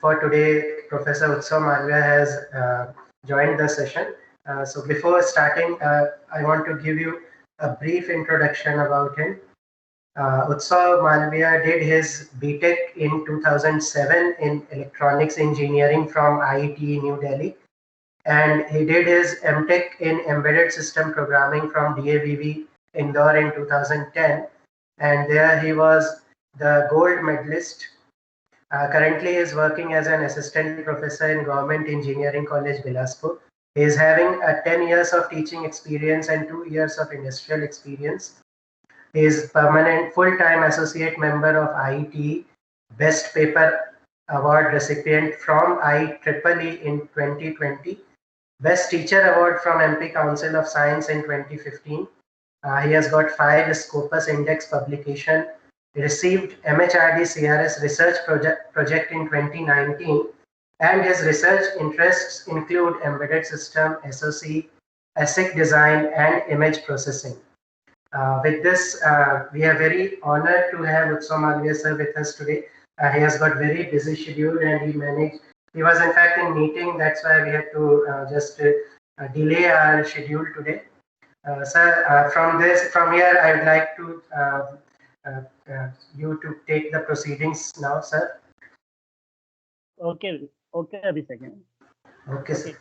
for today, Professor Utsav Malviya has joined the session. So before starting, I want to give you a brief introduction about him. Utsav Malviya did his BTech in 2007 in electronics engineering from IIT New Delhi, and he did his MTech in embedded system programming from DAVV Indore in 2010, and there he was the gold medalist. Currently, he is working as an assistant professor in Government Engineering College, Bilaspur. He is having 10 years of teaching experience and 2 years of industrial experience. He is permanent full-time associate member of IETE, Best Paper Award recipient from IEEE in 2020, Best Teacher Award from MP Council of Science in 2015. He has got 5 Scopus Index publication, received MHRD CRS research project in 2019, and his research interests include embedded system, SoC, ASIC design, and image processing. With this, we are very honored to have Utsav Malviya sir with us today. He has got very busy schedule and he managed. He was in fact in meeting. That's why we had to just delay our schedule today. Sir, from here, I would like to uh, you to take the proceedings now, sir. Okay, okay, Abhishek. Okay, sir.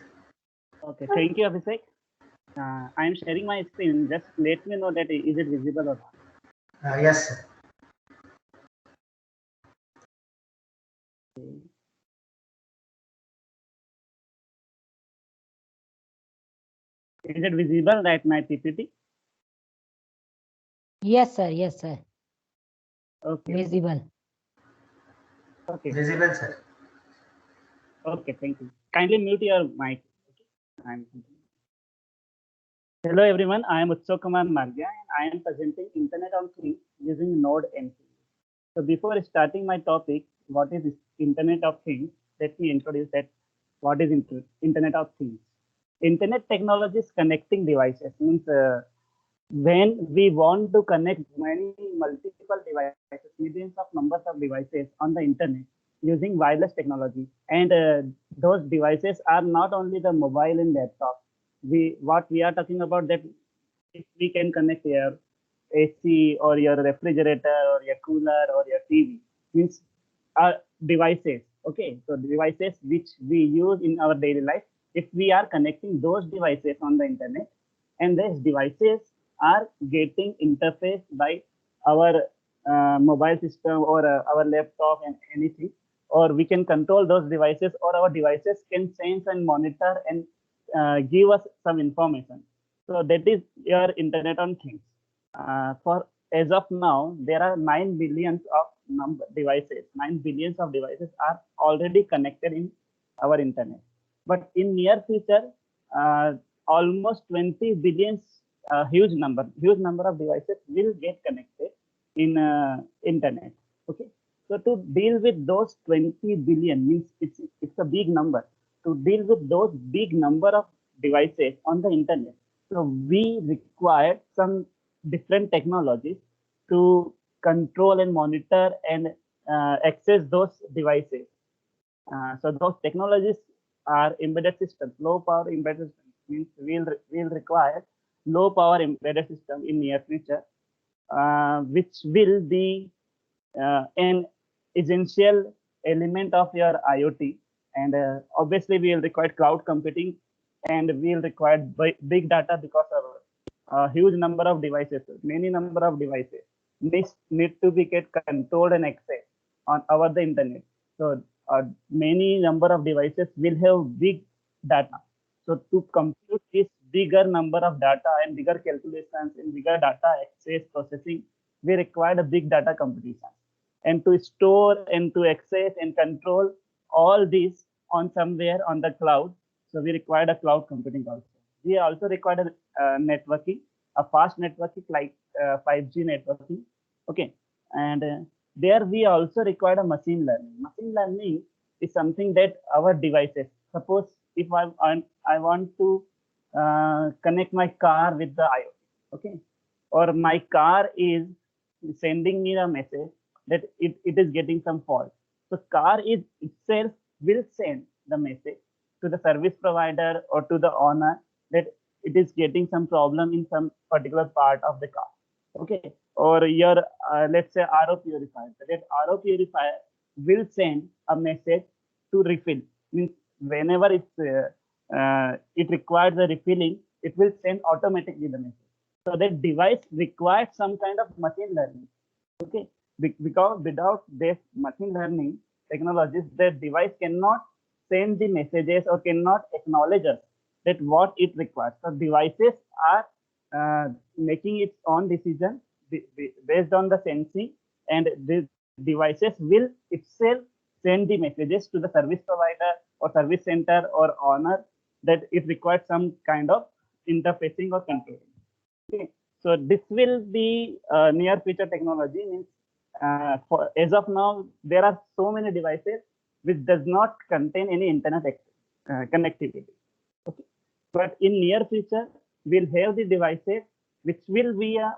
Okay. Thank you, Abhishek. I am sharing my screen. Just let me know that is it visible or not. Yes, sir. Is it visible that my PPT? Yes, sir. Yes, sir. Okay. Visible. Okay. Visible, sir. Okay. Thank you. Kindly mute your mic. Hello, everyone. I am Utsav Kumar Malviya, and I am presenting Internet of Things using Node MCU. So before starting my topic, what is Internet of Things? Let me introduce that. What is Internet of Things? Internet technology is connecting devices. Means when we want to connect multiple devices, millions of numbers of devices on the internet using wireless technology, and those devices are not only the mobile and laptop. What we are talking about, that if we can connect your AC or your refrigerator or your cooler or your TV, means devices. Okay, so devices which we use in our daily life. If we are connecting those devices on the internet, and these devices are getting interfaced by our mobile system or our laptop and anything, or we can control those devices, or our devices can sense and monitor and give us some information. So that is your Internet on Things. For as of now, there are 9 billions of devices. 9 billions of devices are already connected in our internet. But in near future, almost 20 billions, huge number of devices will get connected in internet. Okay, so to deal with those 20 billion, means it's a big number. To deal with those big number of devices on the internet, so we require some different technologies to control and monitor and access those devices. So those technologies are embedded systems. Low power embedded systems means we'll require low power embedded system in near future, which will be an essential element of your IoT. And obviously we will require cloud computing, and we will require big data, because of a huge number of devices, many number of devices need to be get controlled and accessed on over the internet. So many number of devices will have big data. So to compute this bigger number of data and bigger calculations and bigger data access processing, we require a big data computation. And to store and to access and control all these on somewhere on the cloud, so we required a cloud computing also. We also required a networking, a fast networking like 5G networking. Okay, and there we also required a machine learning. Machine learning is something that our devices. Suppose if I want to connect my car with the IoT, okay, or my car is sending me a message that it is getting some fault. So car is itself will send the message to the service provider or to the owner that it is getting some problem in some particular part of the car. Okay, or your let's say RO purifier. That RO purifier will send a message to refill. Means whenever it requires a refilling, it will send automatically the message. So that device requires some kind of machine learning. Okay, because without this machine learning technologies, the device cannot send the messages or cannot acknowledge us that what it requires. So devices are making its own decision based on the sensing, and the devices will itself send the messages to the service provider or service center or owner that it requires some kind of interfacing or controlling. Okay, so this will be near future technology. Means for as of now, there are so many devices which does not contain any internet connectivity. Okay, but in near future, we'll have the devices which will be a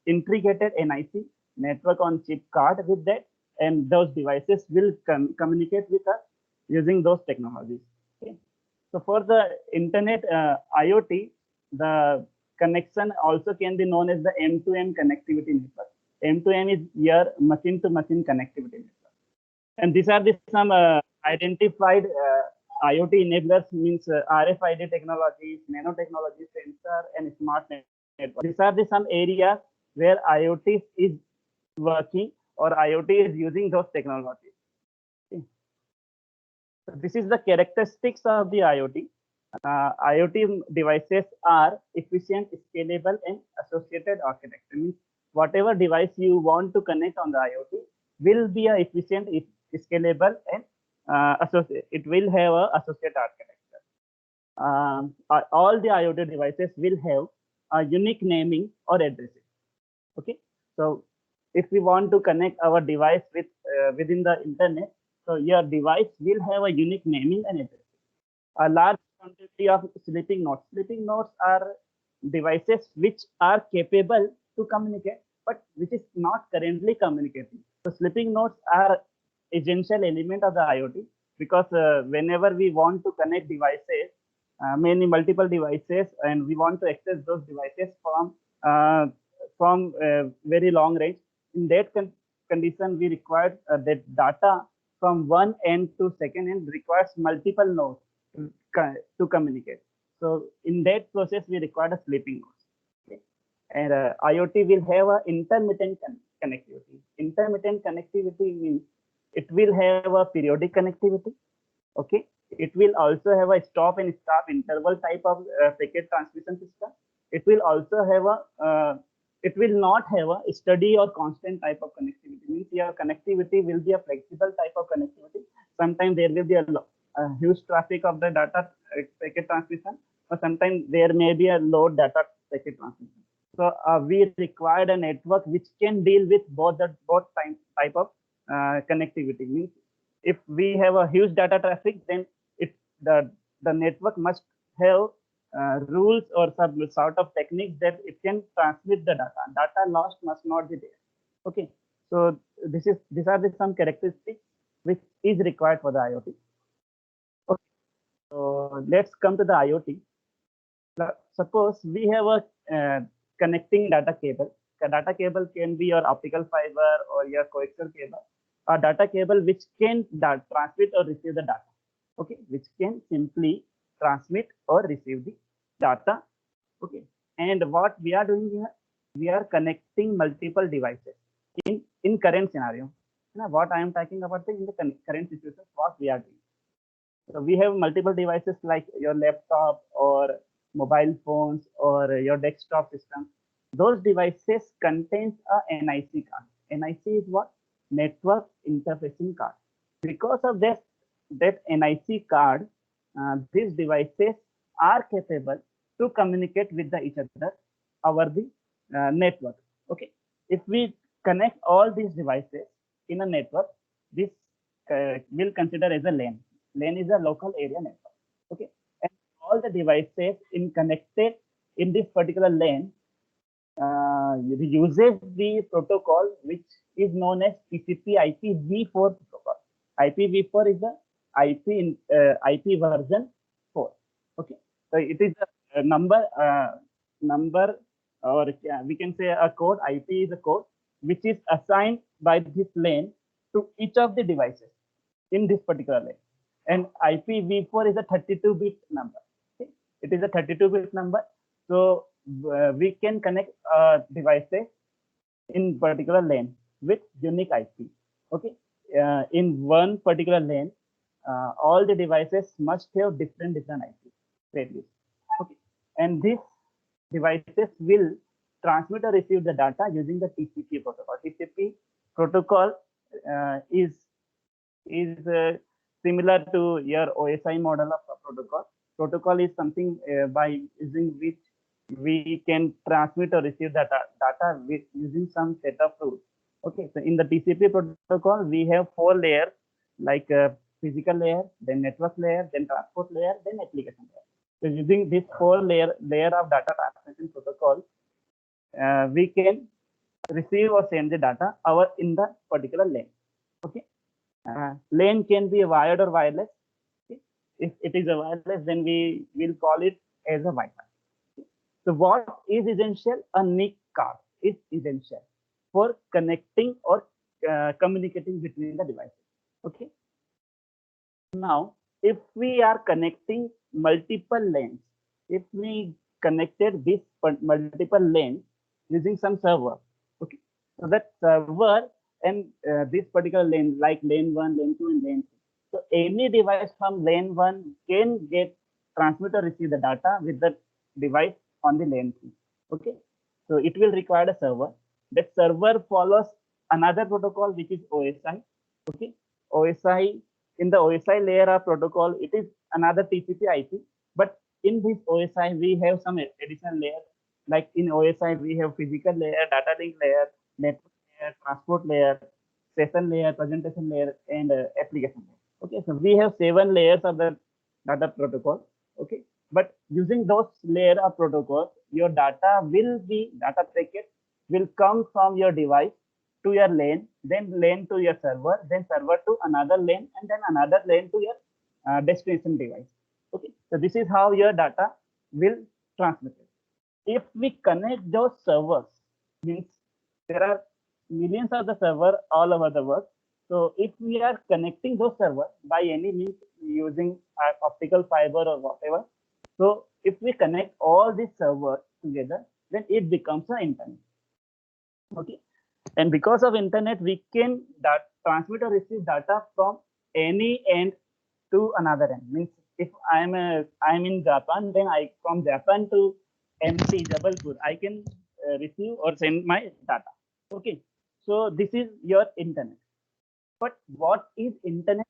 integrated NIC network on chip card with that, and those devices will communicate with us using those technologies. Okay, so for the internet IoT, the connection also can be known as the M2M connectivity network. M2M is your machine-to-machine connectivity network. And these are the some identified IoT enablers, means RFID technologies, nanotechnology, sensor, and smart network. These are the some areas where IoT is working or IoT is using those technologies. Okay. So this is the characteristics of the IoT. IoT devices are efficient, scalable, and associated architecture. Means whatever device you want to connect on the IoT will be a efficient, scalable, and associate. It will have a associated architecture. All the IoT devices will have a unique naming or addressing. Okay, so if we want to connect our device with within the internet, so your device will have a unique naming and addressing. A large quantity of sleeping nodes. Sleeping nodes are devices which are capable to communicate, but which is not currently communicating. So sleeping nodes are essential element of the IoT, because whenever we want to connect devices, multiple devices, and we want to access those devices from very long range, in that condition, we require that data from one end to second end requires multiple nodes to communicate. So in that process, we require a sleeping nodes. Okay? And IoT will have a intermittent connectivity. Intermittent connectivity means it will have a periodic connectivity. Okay, it will also have a stop and start interval type of packet transmission system. It will also have it will not have a steady or constant type of connectivity. Means your connectivity will be a flexible type of connectivity. Sometimes there will be a huge traffic of the data packet transmission, or sometimes there may be a low data packet transmission. So we required a network which can deal with both type of connectivity. Means if we have a huge data traffic, then the network must have rules or some sort of techniques that it can transmit the data. Data loss must not be there. Okay, so these are the some characteristics which is required for the IoT. Okay, so let's come to the IoT. Suppose we have a connecting data cable. A data cable can be your optical fiber or your coaxial cable. A data cable which can transmit or receive the data. Okay, which can simply transmit or receive the data. Okay, and what we are doing here, we are connecting multiple devices in current scenario. Now, what I am talking about in the current situation, what we are doing. So we have multiple devices like your laptop or mobile phones or your desktop system. Those devices contains a NIC card. NIC is what? Network interfacing card. Because of that NIC card, these devices are capable to communicate with each other over the network. Okay, if we connect all these devices in a network, this will consider as a LAN. LAN is a local area network. Okay, and all the devices connected in this particular LAN uses the protocol which is known as TCP/IP v4 protocol. IPv4 is the IP version 4. Okay, so it is a number, or we can say a code. IP is a code which is assigned by this lane to each of the devices in this particular lane. And IPv4 is a 32-bit number. Okay? It is a 32-bit number. So we can connect devices in particular lane with unique IP. Okay, in one particular lane, all the devices must have different IP values. Okay, and these devices will transmit or receive the data using the TCP protocol. TCP protocol is similar to your OSI model of a protocol. Protocol is something by using which we can transmit or receive data with using some set of rules. Okay, so in the TCP protocol, we have 4 layers, like physical layer, then network layer, then transport layer, then application layer. So using this 4 layer of data transmission protocol, we can receive or send the data in the particular lane. Okay, lane can be wired or wireless. Okay? If it is a wireless, then we will call it as a Wi-Fi. Okay? So what is essential? A NIC card is essential for connecting or communicating between the devices. Okay. Now, if we are connecting multiple lanes, if we connected this multiple lanes using some server, okay, so that server and this particular lane, like lane 1, lane 2, and lane 3. So any device from lane 1 can get transmit or receive the data with the device on the lane 3. Okay, so it will require a server. That server follows another protocol which is OSI. Okay, OSI, in the OSI layer of protocol, it is another TCP IP. But in this OSI, we have some additional layers. Like in OSI, we have physical layer, data link layer, network layer, transport layer, session layer, presentation layer, and application layer. Okay, so we have 7 layers of the data protocol. Okay, but using those layer of protocol, your data packet will come from your device to your lane, then lane to your server, then server to another lane, and then another lane to your destination device. Okay, so this is how your data will transmit it. If we connect those servers, means there are millions of the server all over the world. So if we are connecting those servers by any means using optical fiber or whatever, so if we connect all these servers together, then it becomes an internet. Okay, and because of internet, we can transmit or receive data from any end to another end. Means if I'm in Japan, then from Japan to MP Jabalpur, I can receive or send my data. Okay, so this is your internet. But what is internet?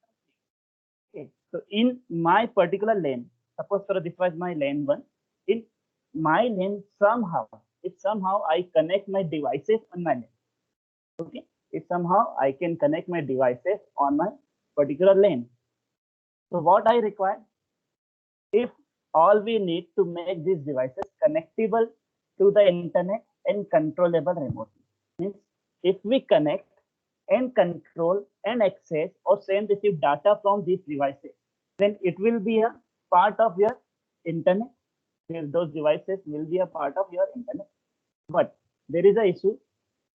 Okay, so in my particular lane, suppose this was my lane 1. In my lane, somehow I connect my devices on my lane. Okay, if somehow I can connect my devices on my particular lane. So what I require, if all we need to make these devices connectable to the internet and controllable remotely, means if we connect and control and access or send receive data from these devices, then it will be a part of your internet. Those devices will be a part of your internet. But there is an issue.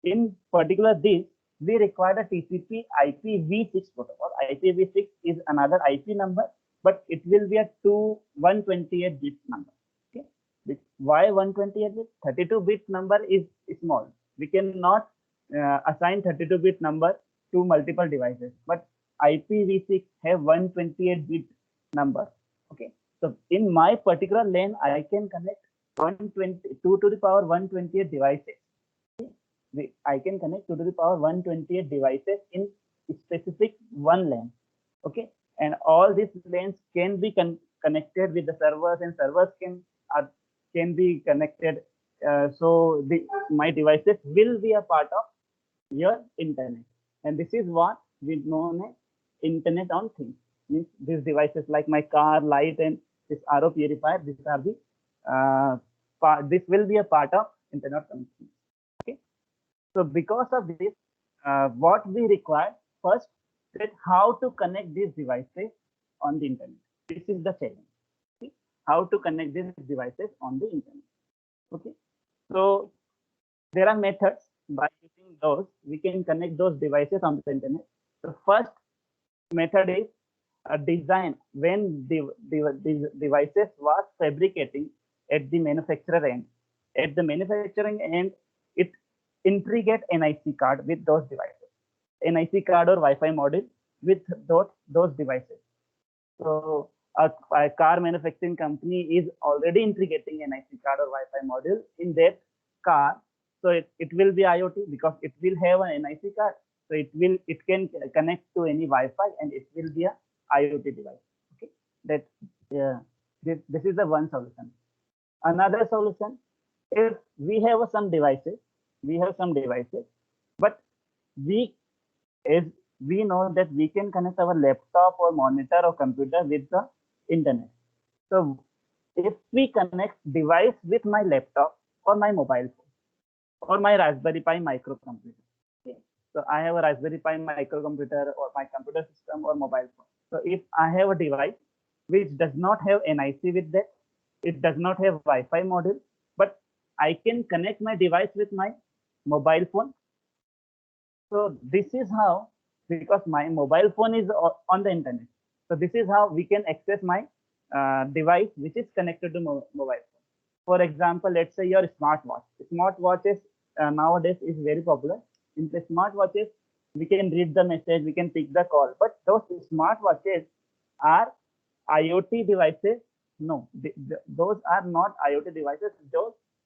In particular, this we require a TCP IPv6 protocol. IPv6 is another IP number, but it will be a 128-bit number. Okay, why 128 bit? 32-bit number is small. We cannot assign 32-bit number to multiple devices, but IPv6 have 128-bit number. Okay, so in my particular lane, I can connect 2 to the power 128 devices. I can connect 2 to the power 128 devices in specific one lane. Okay, and all these lanes can be connected with the servers, and servers can be connected. So my devices will be a part of your internet, and this is what we know as Internet on Things. Means these devices like my car light and this RO purifier, these are the this will be a part of Internet on Things. So because of this, what we require first, that how to connect these devices on the internet. This is the challenge. Okay? How to connect these devices on the internet. Okay. So there are methods by using those we can connect those devices on the internet. The first method is a design when the devices was fabricating at the manufacturer end. At the manufacturing end, it integrate NIC card with those devices, NIC card or Wi-Fi module with those devices. So a car manufacturing company is already integrating NIC card or Wi-Fi module in that car. So it will be IoT because it will have an NIC card. So it can connect to any Wi-Fi and it will be a IoT device. Okay, that yeah, this is the one solution. Another solution, if we have some devices, but we is we know that we can connect our laptop or monitor or computer with the internet. So if we connect device with my laptop or my mobile phone or my Raspberry Pi microcomputer. Okay. So I have a Raspberry Pi microcomputer or my computer system or mobile phone. So if I have a device which does not have NIC with that, it does not have Wi-Fi module, but I can connect my device with my mobile phone. So this is how, because my mobile phone is on the internet. So this is how we can access my device which is connected to mobile phone. For example, let's say your smartwatch. Smartwatches nowadays is very popular. In the smartwatches, we can read the message, we can pick the call, but those smartwatches are IoT devices. No, those are not IoT devices.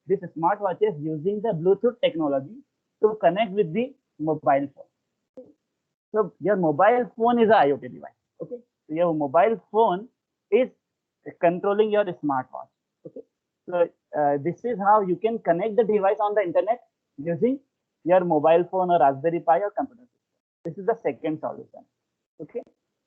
These smartwatches using the Bluetooth technology to connect with the mobile phone. So your mobile phone is a IoT device. Okay. So your mobile phone is controlling your smartwatch. Okay. So this is how you can connect the device on the internet using your mobile phone or Raspberry Pi or computer system. This is the second solution. Okay.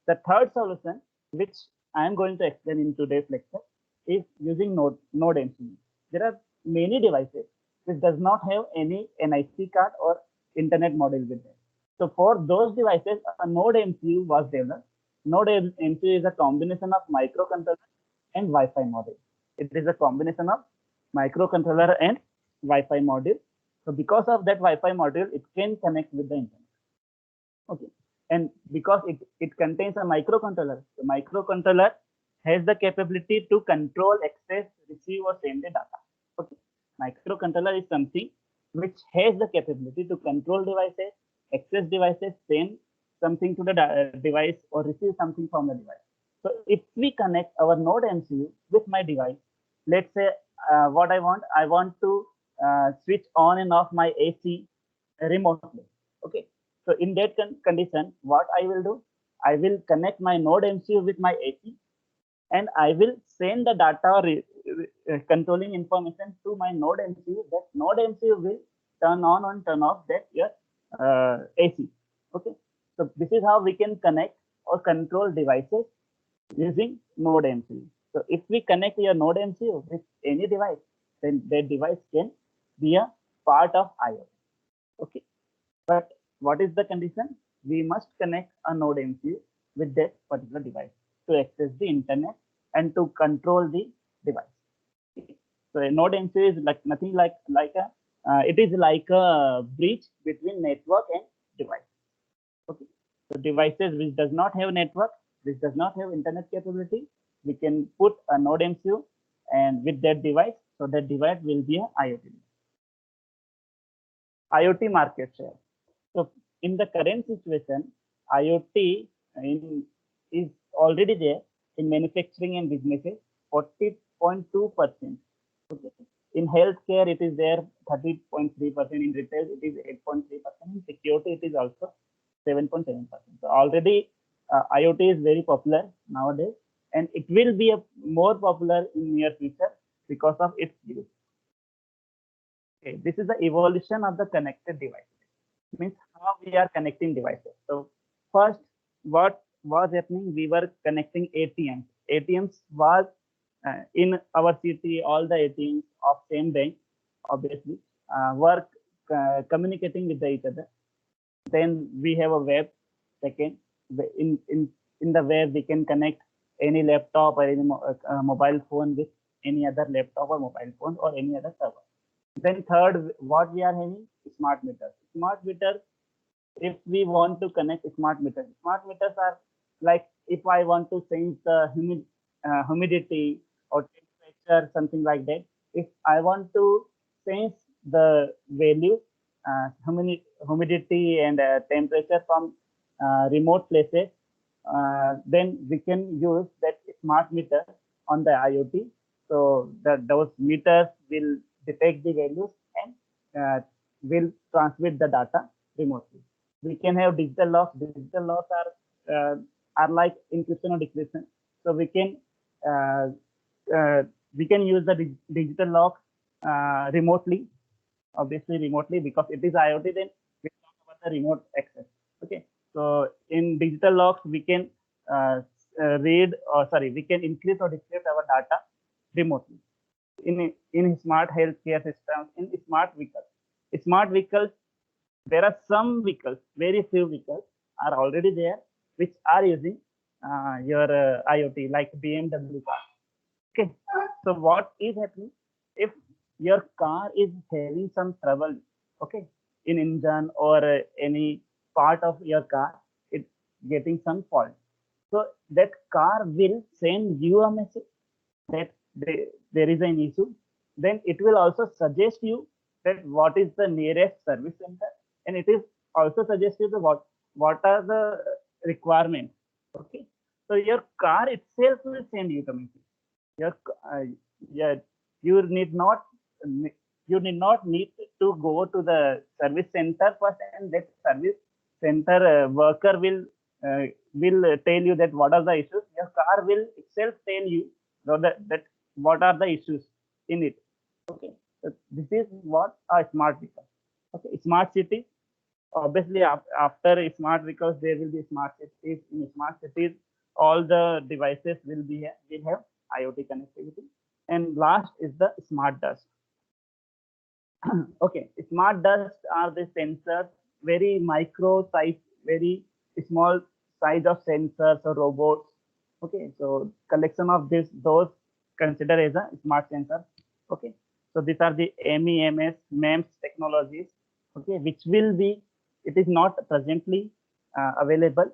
The third solution, which I am going to explain in today's lecture, is using Node MCU. There are many devices which does not have any NIC card or internet module with them. So for those devices, a Node MCU was developed. Node MCU is a combination of microcontroller and Wi-Fi module. It is a combination of microcontroller and Wi-Fi module. So because of that Wi-Fi module, it can connect with the internet. Okay. And because it contains a microcontroller, the microcontroller has the capability to control, access, receive, or send the data. Okay. Microcontroller is something which has the capability to control devices, access devices, send something to the device, or receive something from the device. So if we connect our Node MCU with my device, let's say what I want to switch on and off my AC remotely. Okay. So in that condition, what I will do, I will connect my Node MCU with my AC, and I will send the data or controlling information to my Node MCU. That Node MCU will turn on and turn off that your AC. Okay. So this is how we can connect or control devices using Node MCU. So if we connect your Node MCU with any device, then that device can be a part of IoT. Okay. But what is the condition? We must connect a Node MCU with that particular device to access the internet and to control the device. So a Node MCU is like nothing like a it is like a bridge between network and device. Okay. So devices which does not have network, which does not have internet capability, we can put a Node MCU and with that device, so that device will be a IoT. IoT market share. So in the current situation, IoT is already there in manufacturing and businesses, 40.2%. Okay. In healthcare, it is there 30.3%. In retail, it is 8.3%. In security, it is also 7.7%. So already IoT is very popular nowadays, and it will be more popular in near future because of its use. Okay, this is the evolution of the connected devices. Means how we are connecting devices. So first, what was happening? We were connecting ATMs. ATMs was in our city. All the ATMs of same bank, obviously, were communicating with each other. Then we have a web. Second, in the web we can connect any laptop or any mobile phone with any other laptop or mobile phone or any other server. Then third, what we are having, smart meters. Smart meters, if we want to connect smart meters are like if I want to change the humidity or temperature, something like that. If I want to change the value, humidity and temperature from remote places, then we can use that smart meter on the IoT. So those meters will detect the values and will transmit the data remotely. We can have digital locks. Digital locks are like encryption or decryption. So uh, we can use the digital lock remotely, obviously remotely, because it is IoT. Then we talk about the remote access. Okay, so in digital locks we can we can encrypt or decrypt our data remotely. In smart healthcare systems, in smart vehicles, there are some vehicles, very few vehicles are already there, which are using your IoT, like BMW car. Okay, so what is happening if your car is having some trouble, okay, in engine or any part of your car, it's getting some fault. So that car will send you a message that there is an issue. Then it will also suggest you that what is the nearest service center, and it is also suggest you the what are the requirements. Okay, so your car itself will send you the message. Your yeah, you need not need to go to the service center first, and that service center worker will tell you that what are the issues. Your car will itself tell you that what are the issues in it. Okay, so this is what a smart vehicle. Okay, smart city. Obviously, after smart vehicles, there will be smart cities. In smart cities, all the devices will have IoT connectivity. And last is the smart dust. Okay, smart dust are the sensors, very micro size, very small size of sensors or robots. Okay, so collection of those considered as a smart sensor. Okay, so these are the MEMS technologies. Okay, which will be, it is not presently available.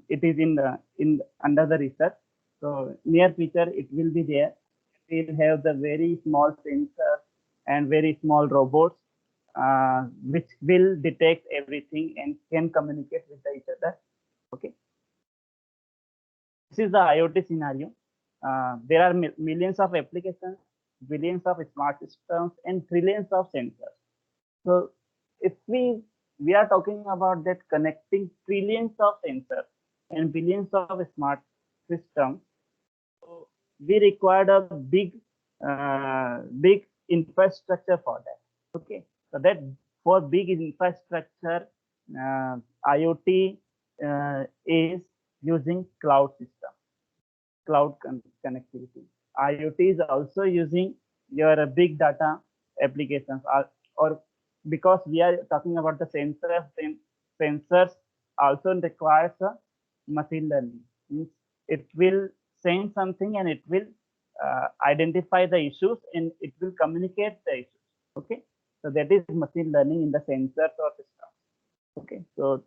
It is in under the research. So near future it will be there. We'll have the very small sensors and very small robots which will detect everything and can communicate with each other. Okay, this is the IoT scenario. There are millions of applications, billions of smart systems, and trillions of sensors. So if we are talking about that connecting trillions of sensors and billions of smart systems, so we required a big infrastructure for that. Okay, so that for big infrastructure, IoT is using cloud system, connectivity. IoT is also using your big data applications, or because we are talking about the sensors, then sensors also requires a machine learning. Means it will send something and it will identify the issues and it will communicate the issues. Okay, so that is machine learning in the sensors or system. Okay, so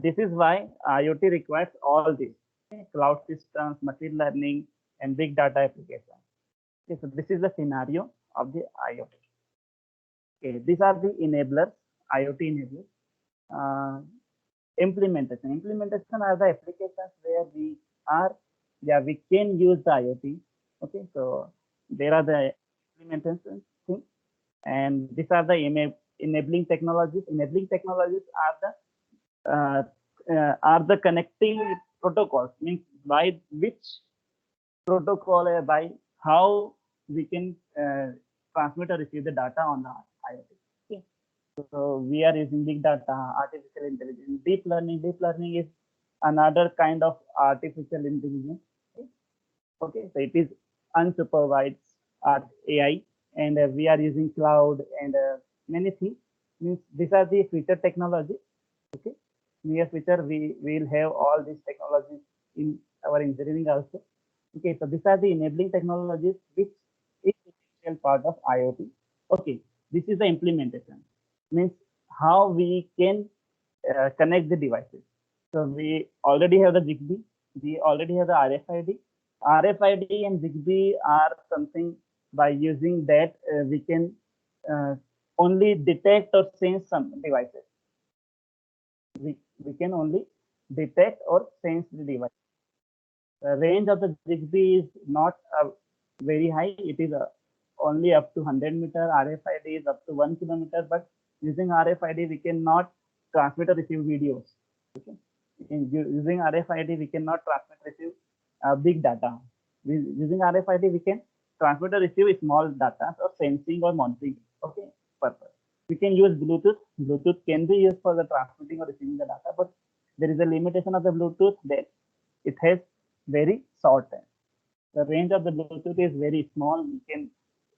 this is why IoT requires all this: cloud systems, machine learning, and big data applications. Okay, so this is the scenario of the IoT. Okay, these are the enablers, IoT enablers. Uh, implementation are the applications where we can use the IoT. Okay, so there are the implementation things, and these are the enabling technologies. Enabling technologies are the connecting protocols, means by which protocol, by how we can transmit or receive the data on the IoT. Okay. So we are using big data, artificial intelligence, deep learning. Deep learning is another kind of artificial intelligence. Okay, okay. So it is unsupervised AI, and we are using cloud and many things. Means these are the future technology. Okay, near future we will have all these technologies in our engineering also. Okay, so these are the enabling technologies which is essential part of IoT. Okay, this is the implementation. Means how we can connect the devices. So we already have the Zigbee, we already have the RFID. RFID and Zigbee are something by using that we can only detect or sense some devices. We can only detect or sense the device. The range of the Zigbee is not very high. It is only up to 100 meter. RFID is up to 1 kilometer. But using RFID, we cannot transmit or receive videos. Okay. Using RFID, we cannot transmit or receive big data. Using RFID, we can transmit or receive small data or sensing or monitoring. Okay, purpose. We can use Bluetooth. Bluetooth can be used for the transmitting or receiving the data, but there is a limitation of the Bluetooth that it has very short time. The range of the Bluetooth is very small. We can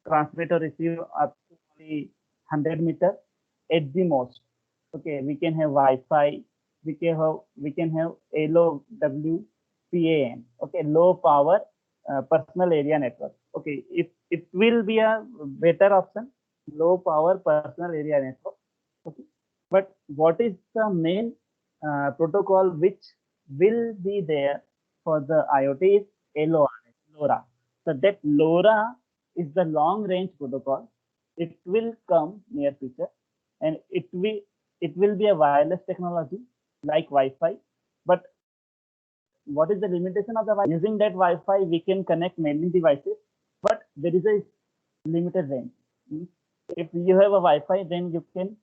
transmit or receive up to only 100 meter at the most. Okay, we can have Wi-Fi. We can have LOWPAN. Okay, low power personal area network. Okay, it will be a better option. Low power personal area network. Okay, but what is the main protocol which will be there for the IoT is LoRa. So that LoRa is the long range protocol. It will come near future, and it will be a wireless technology like Wi-Fi. But what is the limitation of the Wi-Fi? Using that Wi-Fi, we can connect many devices, but there is a limited range. If you have a Wi-Fi, then you can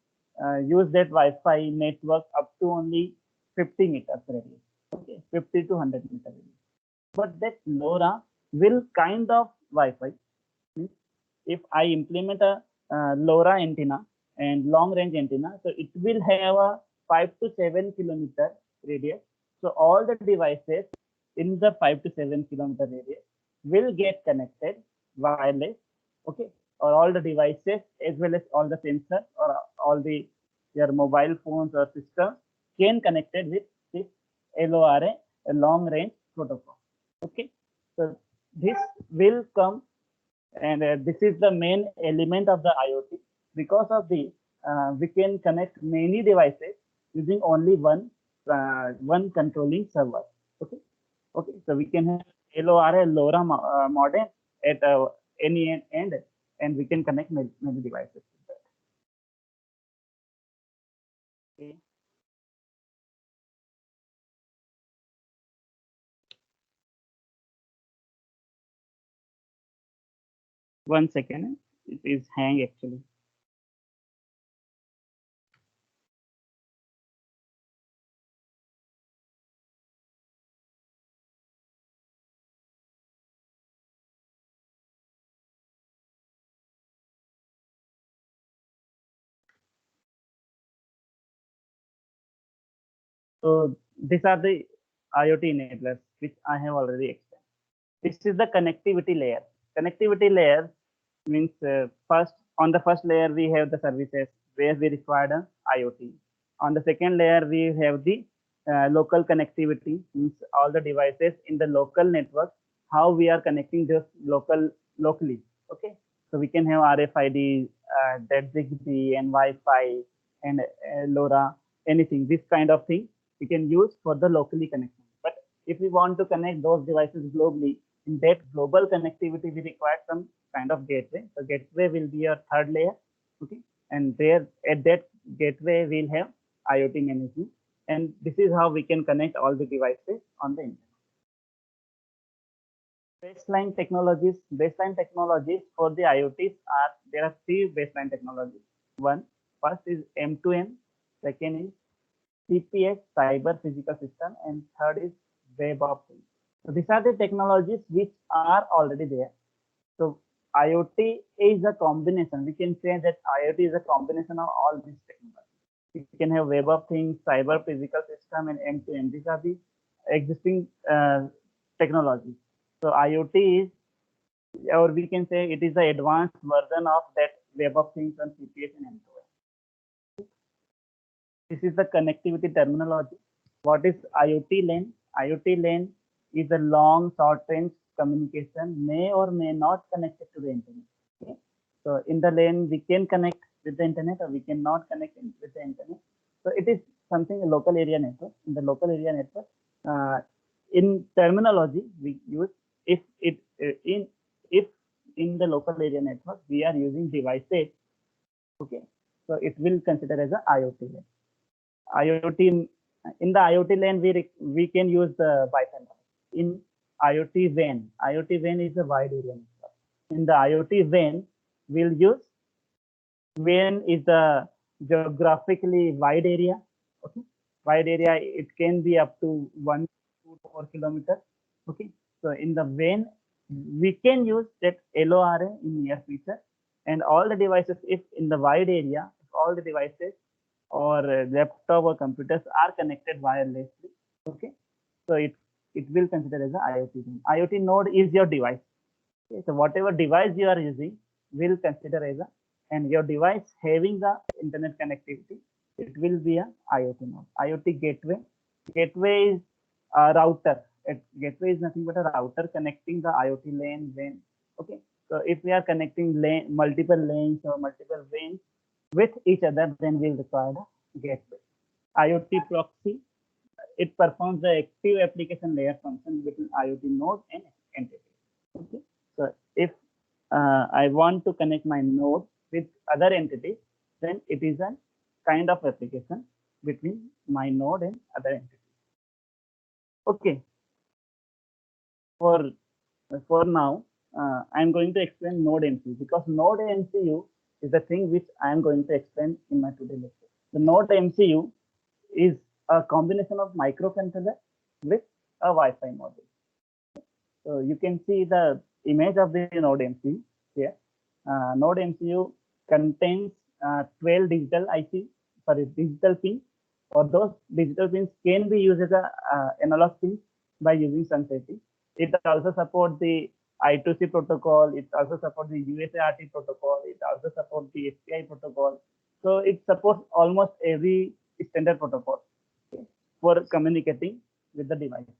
use that Wi-Fi network up to only 50 meters radius. Okay, 50 to 100 meters radius. But that LoRa will kind of Wi-Fi. If I implement a LoRa antenna and long range antenna, so it will have a 5 to 7 kilometer radius. So all the devices in the 5 to 7 kilometer radius will get connected wireless. Okay, or all the devices as well as all the sensors or all the your mobile phones or systems can connected with this LoRa, a long range protocol. Okay, so this will come, and this is the main element of the IoT. Because of this, we can connect many devices using only one controlling server. Okay, okay, so we can have LoRa modem at any end, and we can connect many devices with that. Okay. One second, it is hang actually. So these are the IoT enablers which I have already explained. This is the connectivity layer. Connectivity layer means first on the first layer we have the services where we require an IoT. On the second layer we have the local connectivity, means all the devices in the local network, how we are connecting just locally. Okay, so we can have RFID, that Zigbee and Wi-Fi and LoRa, anything. This kind of thing we can use for the locally connection. But if we want to connect those devices globally, in that global connectivity we require some kind of gateway. So gateway will be a third layer. Okay, and there at that gateway we'll have IoT management, and this is how we can connect all the devices on the internet. Baseline technologies for the IoTs are, there are three baseline technologies. First is M2M, second is CPS, cyber physical system, and third is web of things. So these are the technologies which are already there. So IoT is a combination. We can say that IoT is a combination of all these technologies. We can have web of things, cyber physical system, and M2M. These are the existing technologies. So IoT is, or we can say it is the advanced version of that web of things on CPS and M2M. This is the connectivity terminology. What is IoT LAN? IoT LAN is a long short range communication, may or may not connect it to the internet. Okay? So in the LAN, we can connect with the internet or we cannot connect with the internet. So it is something a local area network. In the local area network, in terminology, we use if it if in the local area network we are using devices. Okay, so it will consider as a IoT LAN. IoT in the IoT LAN we can use the Wi-Fi model. In IoT WAN is a wide area network. In the IoT WAN, we'll use WAN is the geographically wide area. Okay, wide area it can be up to 1 to 4 kilometers. Okay, so in the WAN we can use that LORA in near future, and all the devices if in the wide area, if all the devices or laptop or computers are connected wirelessly. Okay, so it will consider as an IoT node. IoT node is your device. Okay, so whatever device you are using will consider as a, and your device having the internet connectivity, it will be a IoT node. IoT gateway is a router. Gateway is nothing but a router connecting the IoT LAN. Okay, so if we are connecting multiple lanes or multiple WANs with each other, then we'll require a gateway. IoT proxy, it performs the active application layer function between IoT node and entity. Okay, so if I want to connect my node with other entities, then it is a kind of application between my node and other entities. Okay, for now, I'm going to explain Node MCU because Node MCU is the thing which I'm going to explain in my today lecture. The Node MCU is a combination of microcontroller with a Wi-Fi module. So you can see the image of the Node MCU here. Node MCU contains 12 digital digital pins, or those digital pins can be used as a analog pins by using sunsetting. It also supports the I2C protocol. It also supports the USART protocol. It also supports the SPI protocol. So it supports almost every standard protocol for communicating with the devices.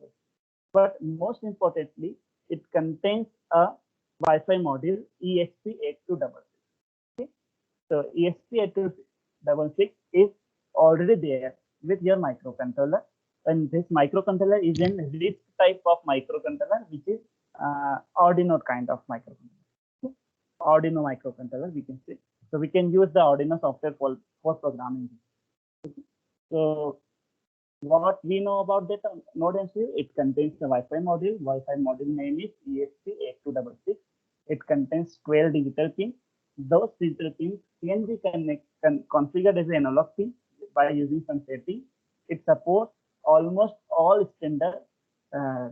But most importantly, it contains a Wi-Fi module ESP8266. Okay? So ESP8266 is already there with your microcontroller, and this microcontroller is a RISC type of microcontroller, which is Arduino kind of microcontroller. Okay? Arduino microcontroller, we can say. So we can use the Arduino software for programming. Okay? So what we know about that Node MCU, it contains the Wi-Fi module. Wi-Fi module name is ESP8266. It contains 12 digital pins. Those digital pins can be configured as an analog pin by using some setting. It supports almost all standard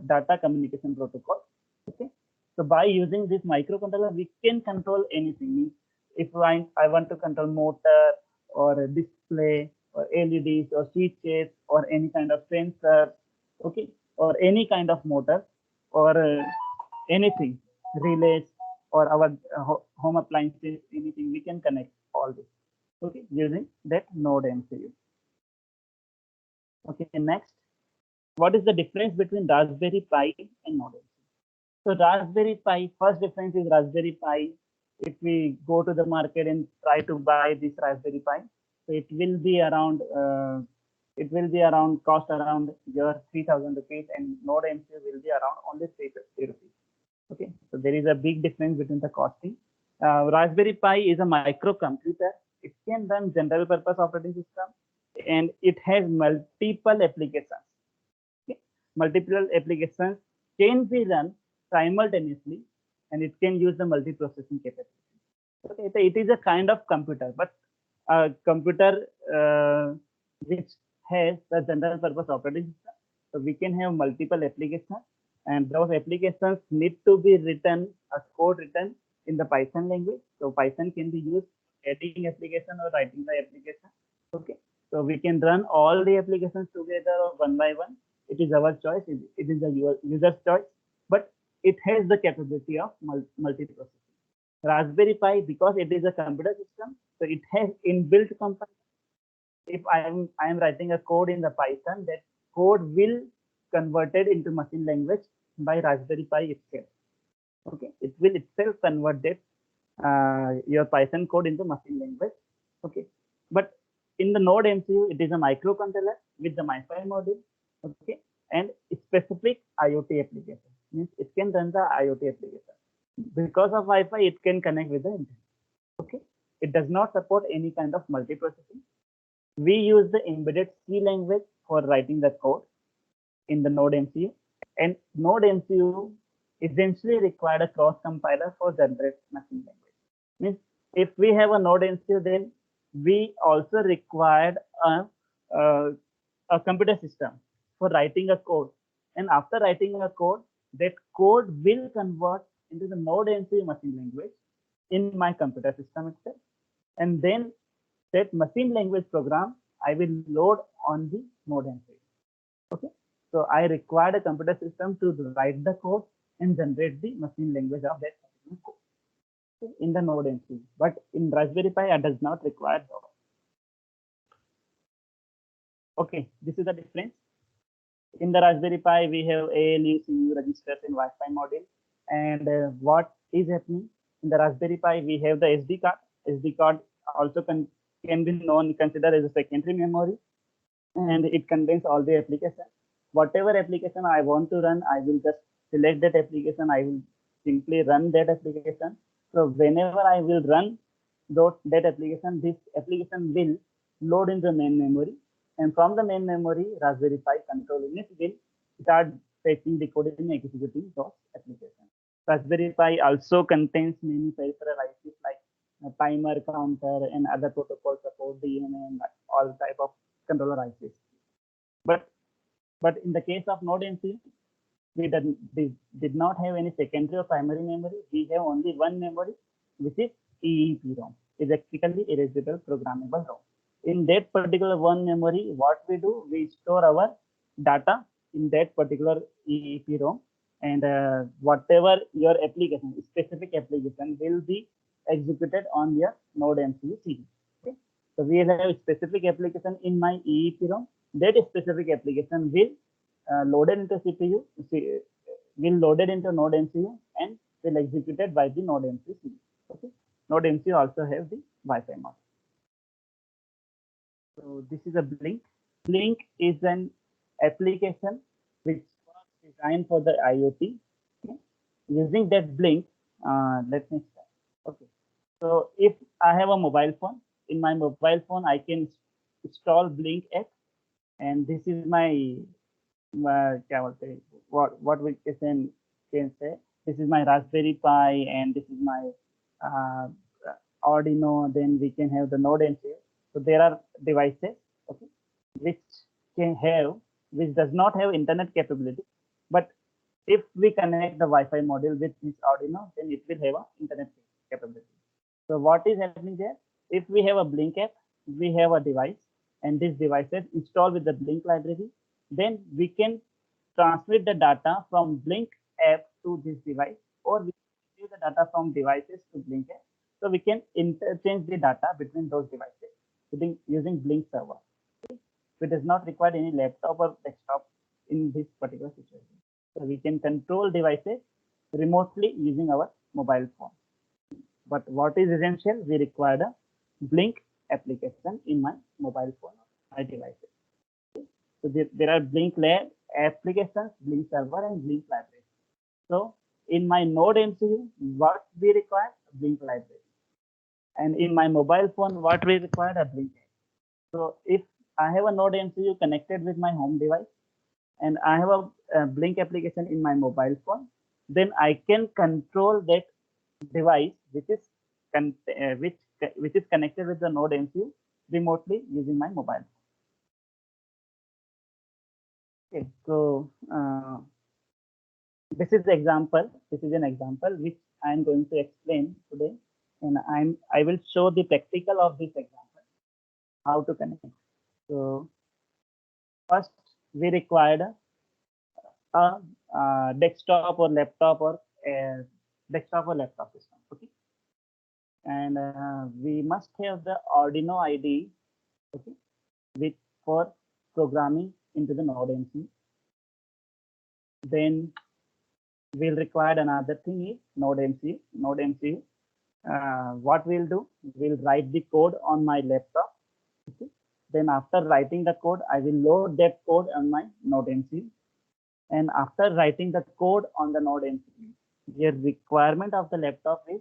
data communication protocols. Okay, so by using this microcontroller, we can control anything. If I want to control motor or display or LEDs or switches or any kind of sensor, okay, or any kind of motor or anything, relays or our home appliances, anything, we can connect all this, okay, using that Node MCU. Okay, next, what is the difference between Raspberry Pi and Node MCU? So Raspberry Pi, first difference is Raspberry Pi. If we go to the market and try to buy this Raspberry Pi, so it will be around cost around your 3,000 rupees, and Node MCU will be around only 350 rupees. Okay, so there is a big difference between the costing. Raspberry Pi is a microcomputer. It can run general purpose operating system, and it has multiple applications. Okay? Multiple applications can be run simultaneously, and it can use the multi-processing capability. Okay, so it is a kind of computer, but a computer which has the general purpose operating system. So we can have multiple applications, and those applications need to be written, a code written in the Python language. So Python can be used editing application or writing the application. Okay, so we can run all the applications together or one by one. It is our choice. It is the user's choice, but it has the capability of multi-processing. Raspberry Pi, because it is a computer system, so it has inbuilt compiler. if I am writing a code in the Python, that code will converted into machine language by Raspberry Pi itself. Okay, it will itself convert that your Python code into machine language. Okay, but in the Node MCU, it is a microcontroller with the MiFi module. Okay, and specific IoT application, means it can run the IoT application. Because of Wi-Fi, it can connect with the internet. Okay, it does not support any kind of multiprocessing. We use the embedded C language for writing the code in the Node MCU, and Node MCU essentially required a cross compiler for generate machine language. Means if we have a Node MCU, then we also required a, a computer system for writing a code. And after writing a code, that code will convert into the Node MCU machine language in my computer system itself. And then that machine language program I will load on the Node MCU. Okay, so I required a computer system to write the code and generate the machine language of that particular code in the Node MCU. But in Raspberry Pi, it does not require that. Okay, this is the difference. In the Raspberry Pi, we have ALU, CU registers and Wi-Fi module. And what is happening in the Raspberry Pi? We have the SD card. SD card also can be considered as a secondary memory, and it contains all the applications. Whatever application I want to run, I will just select that application. I will simply run that application. So whenever I will run that application, this application will load in the main memory. And from the main memory, Raspberry Pi control unit will start fetching, decoding, and executing those applications. Raspberry Pi also contains many peripheral ICs like timer, counter, and other protocols support DMA and all type of controller ICs. But in the case of Node MCU, we did not have any secondary or primary memory. We have only one memory, which is EEPROM, electrically erasable programmable ROM. In that particular one memory, what we do, we store our data in that particular EEPROM, and whatever your application, specific application, will be executed on your Node MCU CD. Okay? So we have a specific application in my EEPROM. That specific application will loaded into CPU, will loaded into Node MCU, and will executed by the Node MCU CD. Okay? Node MCU also have the Wi-Fi module. So this is a Blink. Blink is an application which was designed for the IoT. Okay? Using that Blink, let me start. Okay. So if I have a mobile phone, in my mobile phone, I can install Blink app, and this is my what we can say. This is my Raspberry Pi, and this is my Arduino. Then we can have the Node MCU. So there are devices, okay, which does not have internet capability, but if we connect the Wi-Fi module with this Arduino, then it will have a internet capability. So what is happening there? If we have a Blink app, we have a device, and this device is installed with the Blink library, then we can transmit the data from Blink app to this device, or we can receive the data from devices to Blink app. So we can interchange the data between those devices using Blink server. Okay? So it does not require any laptop or desktop in this particular situation. So we can control devices remotely using our mobile phone. But what is essential? We require a Blink application in my mobile phone or my devices. Okay? So there are Blink applications, Blink server, and Blink library. So in my Node MCU, what we require? Blink library. And in my mobile phone, what we require? A Blink app. So if I have a Node MCU connected with my home device, and I have a Blink application in my mobile phone, then I can control that device which is connected with the Node MCU remotely using my mobile phone. Okay, so this is the example. This is an example which I am going to explain today, and I will show the practical of this example, how to connect. So first we required a desktop or laptop or a desktop or laptop system. Okay, and we must have the Arduino IDE. Okay, with for programming into the Node MCU. Then we'll require another thing is Node MCU. Node MCU. What we'll do, we'll write the code on my laptop. Okay. Then after writing the code, I will load that code on my Node MCU. And after writing the code on the Node MCU, the requirement of the laptop is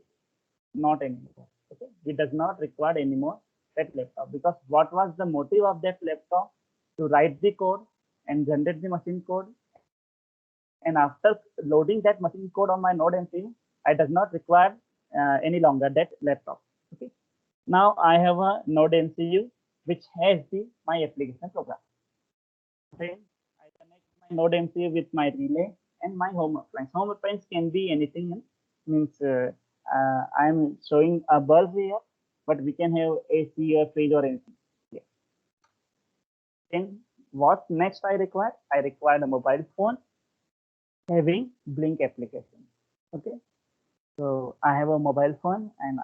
not anymore. Okay, it does not require anymore that laptop, because what was the motive of that laptop? To write the code and generate the machine code. And after loading that machine code on my Node MCU, I does not require any longer that laptop. Okay. Now I have a Node MCU which has my application program. Then I connect my Node MCU with my relay and my home appliance. Home appliance can be anything. Means I'm showing a bulb here, but we can have AC or fridge or anything. Yeah. Then what next I require? I require a mobile phone having Blink application. Okay. So I have a mobile phone and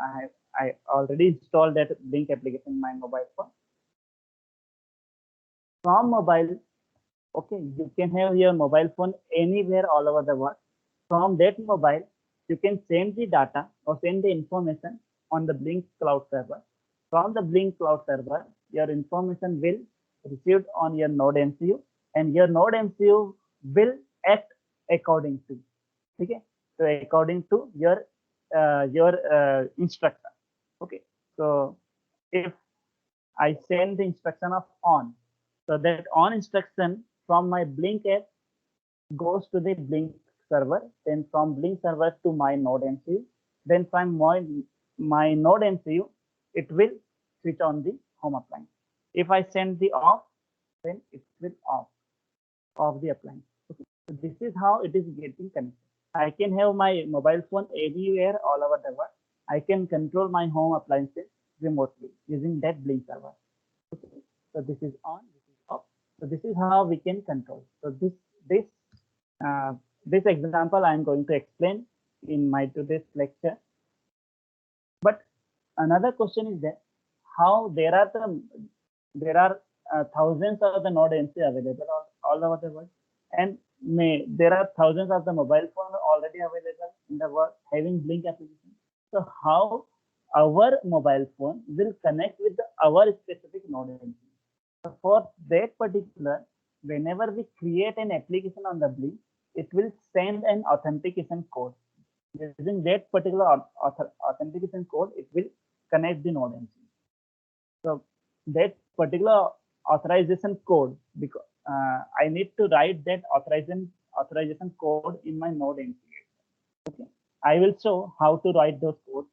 I already installed that Blink application in my mobile phone. From mobile, okay, you can have your mobile phone anywhere all over the world. From that mobile, you can send the data or send the information on the Blink cloud server. From the Blink cloud server, your information will received on your Node MCU, and your Node MCU will act according to. Okay, so according to your instruction. Okay, so if I send the instruction of on, so that on instruction from my Blink app goes to the Blink server, then from Blink server to my Node MCU, then from my Node MCU, it will switch on the home appliance. If I send the off, then it will off the appliance. Okay. So this is how it is getting connected. I can have my mobile phone anywhere all over the world. I can control my home appliances remotely using that Blink server. Okay. So this is on, this is off. So this is how we can control. So this example I am going to explain in my today's lecture. But another question is that how there are thousands of the Node MCU available all over the world, and there are thousands of the mobile phone already available in the world having Blink application. So how our mobile phone will connect with our specific Node MCU? So for that particular, whenever we create an application on the Blink, it will send an authentication code. Using that particular authentication code, it will connect the Node MCU. So that particular authorization code, because I need to write that authorization code in my Node MCU. Okay, I will show how to write those codes.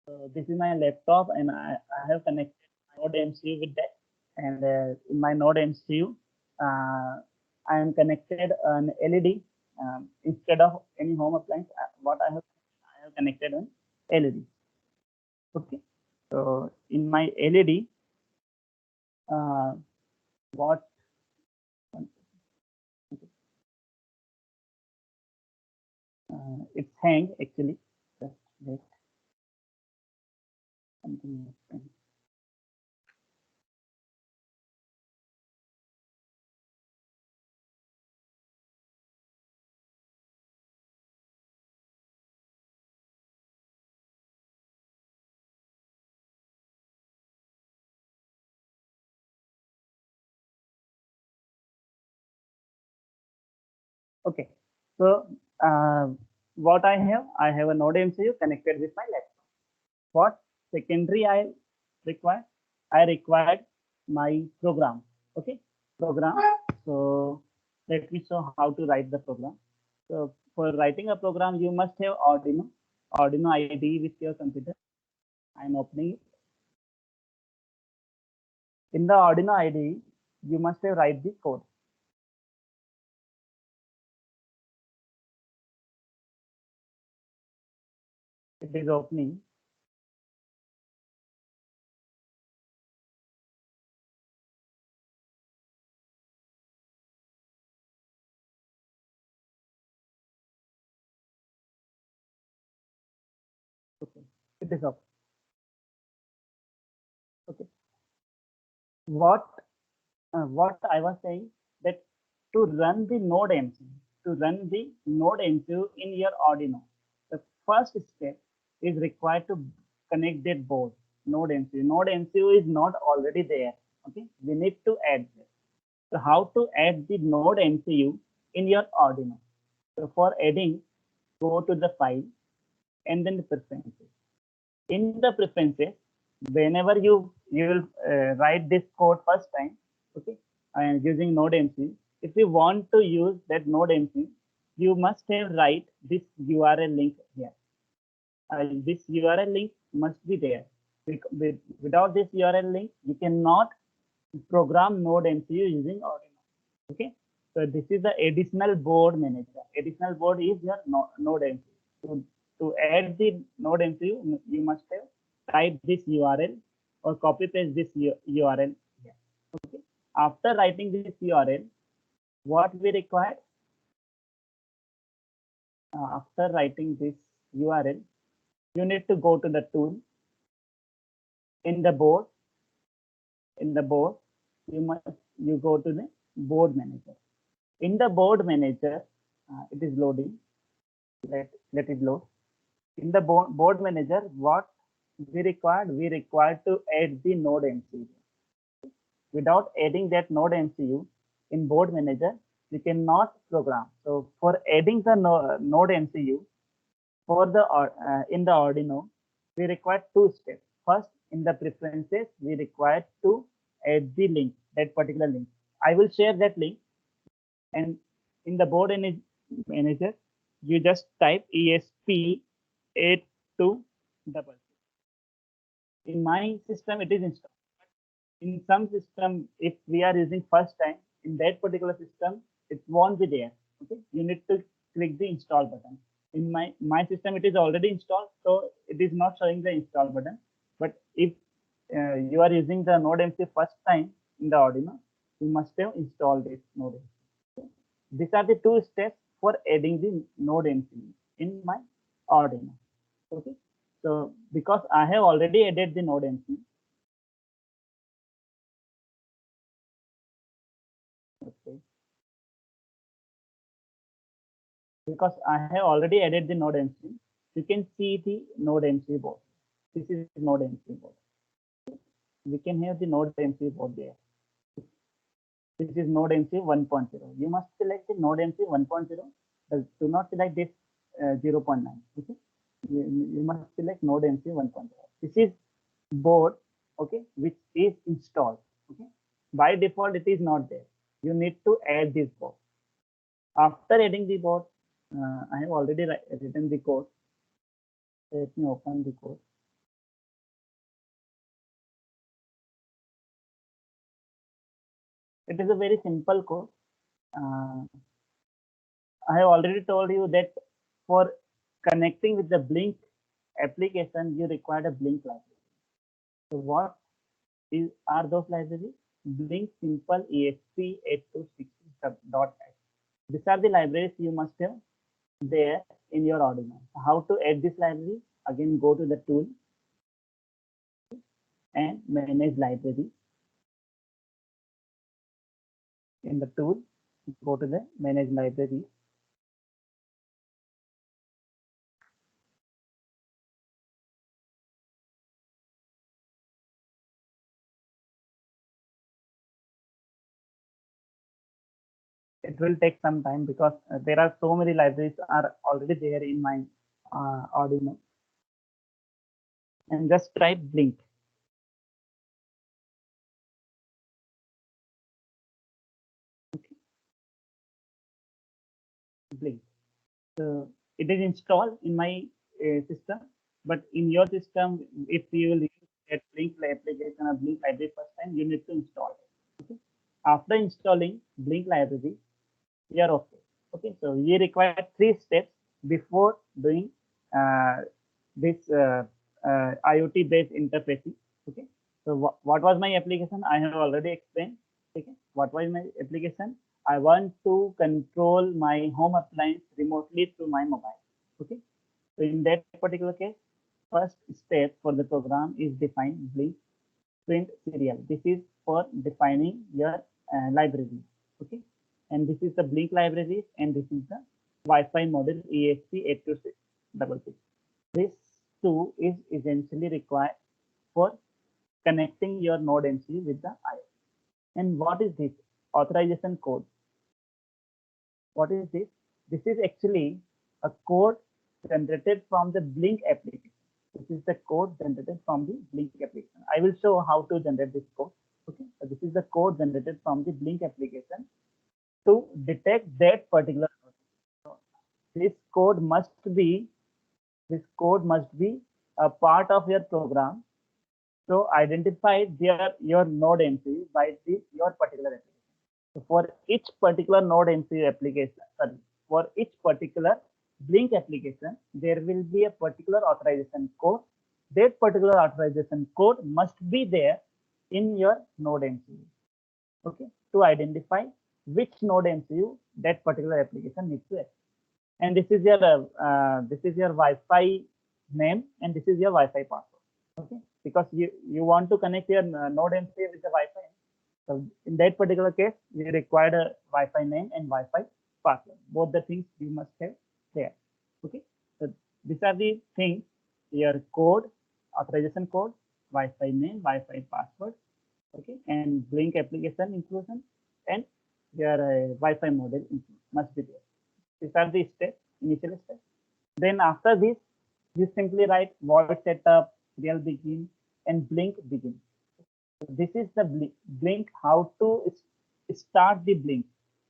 So this is my laptop, and I have connected my Node MCU with that. And in my Node MCU, I am connected an LED instead of any home appliance. What I have connected an LED. Okay, so in my LED, what it's hang actually. Just wait. Something happened. Okay, so what I have a Node MCU connected with my laptop. What secondary I require? I required my program. Okay, program. So let me show how to write the program. So for writing a program, you must have Arduino IDE with your computer. I'm opening it. In the Arduino IDE, you must have write the code. It is opening. Okay, it is up. what I was saying, that to run the node MCU, in your Arduino, the first step is required to connect that board, node MCU. Node MCU is not already there. Okay, we need to add it. So how to add the node MCU in your Arduino? So for adding, go to the file and then the preferences. In the preferences, whenever you will write this code first time, okay, and using node MCU, if you want to use that node MCU, you must have write this URL link here. This URL link must be there. Without this URL link, you cannot program node MCU using Arduino. Okay, so this is the additional board manager. Additional board is your node MCU. So to add the node MCU, you must have type this URL or copy paste this URL here. Okay, after writing this URL, what we require? After writing this URL, you need to go to the tool. In the board, you go to the board manager. In the board manager, it is loading. Let it load. In the board manager, what we required to add the node MCU. Without adding that node MCU in board manager, we cannot program. So for adding the node MCU for the in the Arduino, we require two steps. First, in the preferences, we require to add the link, that particular link. I will share that link, and in the board manager, you just type ESP8266. In my system, it is installed. In some system, if we are using first time, in that particular system, it won't be there. Okay, you need to click the install button. In my system, it is already installed, so it is not showing the install button. But if you are using the node MCU first time in the Arduino, you must have installed this node MCU. These are the two steps for adding the node MCU in my Arduino. Okay, so because I have already added the node MCU. Okay. Because I have already added the node MCU, you can see the node MCU board. This is node MCU board. We can have the node MCU board there. This is node MCU 1.0. You must select the node MCU 1.0. Do not select this 0.9. Okay, you must select node MCU 1.0. This is board, okay, which is installed. Okay, by default it is not there. You need to add this board. After adding the board, I have already written the code. Let me open the code. It is a very simple code. I have already told you that for connecting with the Blink application, you require a Blink library. So what are those libraries? Blink Simple ESP8266.h. These are the libraries you must have there in your Arduino. How to add this library? Again, go to the tool and manage library. In the tool, go to the manage library. It will take some time because there are so many libraries are already there in my Arduino. And just type Blink. Okay. Blink. So it is installed in my system, but in your system, if you will use that Blink application or Blink library first time, you need to install it. Okay. After installing Blink library, we are okay. Okay, so we require 3 steps before doing this IoT based interfacing. Okay, so what was my application? I have already explained. Okay, what was my application? I want to control my home appliance remotely through my mobile. Okay, so in that particular case, first step for the program is define Blink print serial. This is for defining your library. Okay, and this is the Blink library, and this is the Wi-Fi model ESP8266. This too is essentially required for connecting your Node MCU with the IO. And what is this authorization code? What is this? This is actually a code generated from the Blink application. This is the code generated from the Blink application. I will show how to generate this code. Okay, so this is the code generated from the Blink application to detect that particular node. So this code must be a part of your program. So identify your node MCU by your particular application. So for each particular node MCU application, for each particular Blink application, there will be a particular authorization code. That particular authorization code must be there in your node MCU. Okay, to identify which node MCU that particular application needs to access. And this is your Wi-Fi name, and this is your Wi-Fi password. Okay, because you want to connect your node MCU with the Wi-Fi. So in that particular case, you require a Wi-Fi name and Wi-Fi password. Both the things you must have there. Okay, so these are the things: your code, authorization code, Wi-Fi name, Wi-Fi password. Okay, and Blink application inclusion, and your Wi-Fi model must be there. These are the steps, initial steps. Then after this, you simply write void setup, serial begin, and Blink begin. This is the Blink, how to start the Blink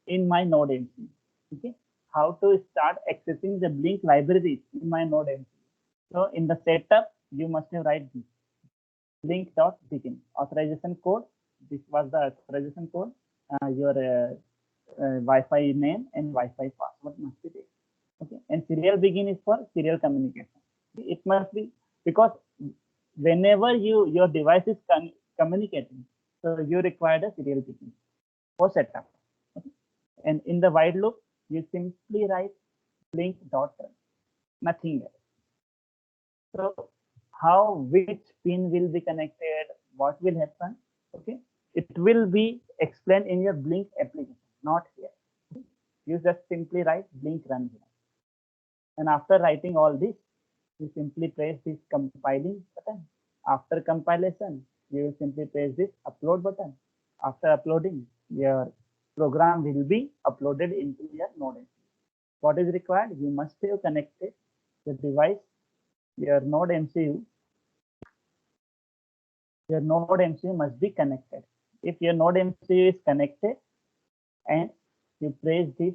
in my node MCU. Okay, how to start accessing the Blink libraries in my node MCU. So in the setup, you must have write this Blink.begin authorization code. This was the authorization code. Your Wi-Fi name and Wi-Fi password must be there. Okay, and serial begin is for serial communication. It must be, because whenever your device is communicating, so you require a serial begin for setup. Okay? And in the while loop, you simply write Blink dot run, nothing else. So which pin will be connected, what will happen? Okay, it will be explained in your Blink application, not here. Okay? You just simply write Blink run here. And after writing all this, you simply press this compiling button. After compilation, you will simply press this upload button. After uploading, your program will be uploaded into your node MCU. What is required? You must have connected the device, your node MCU. Your node MCU must be connected. If your node MCU is connected and you press this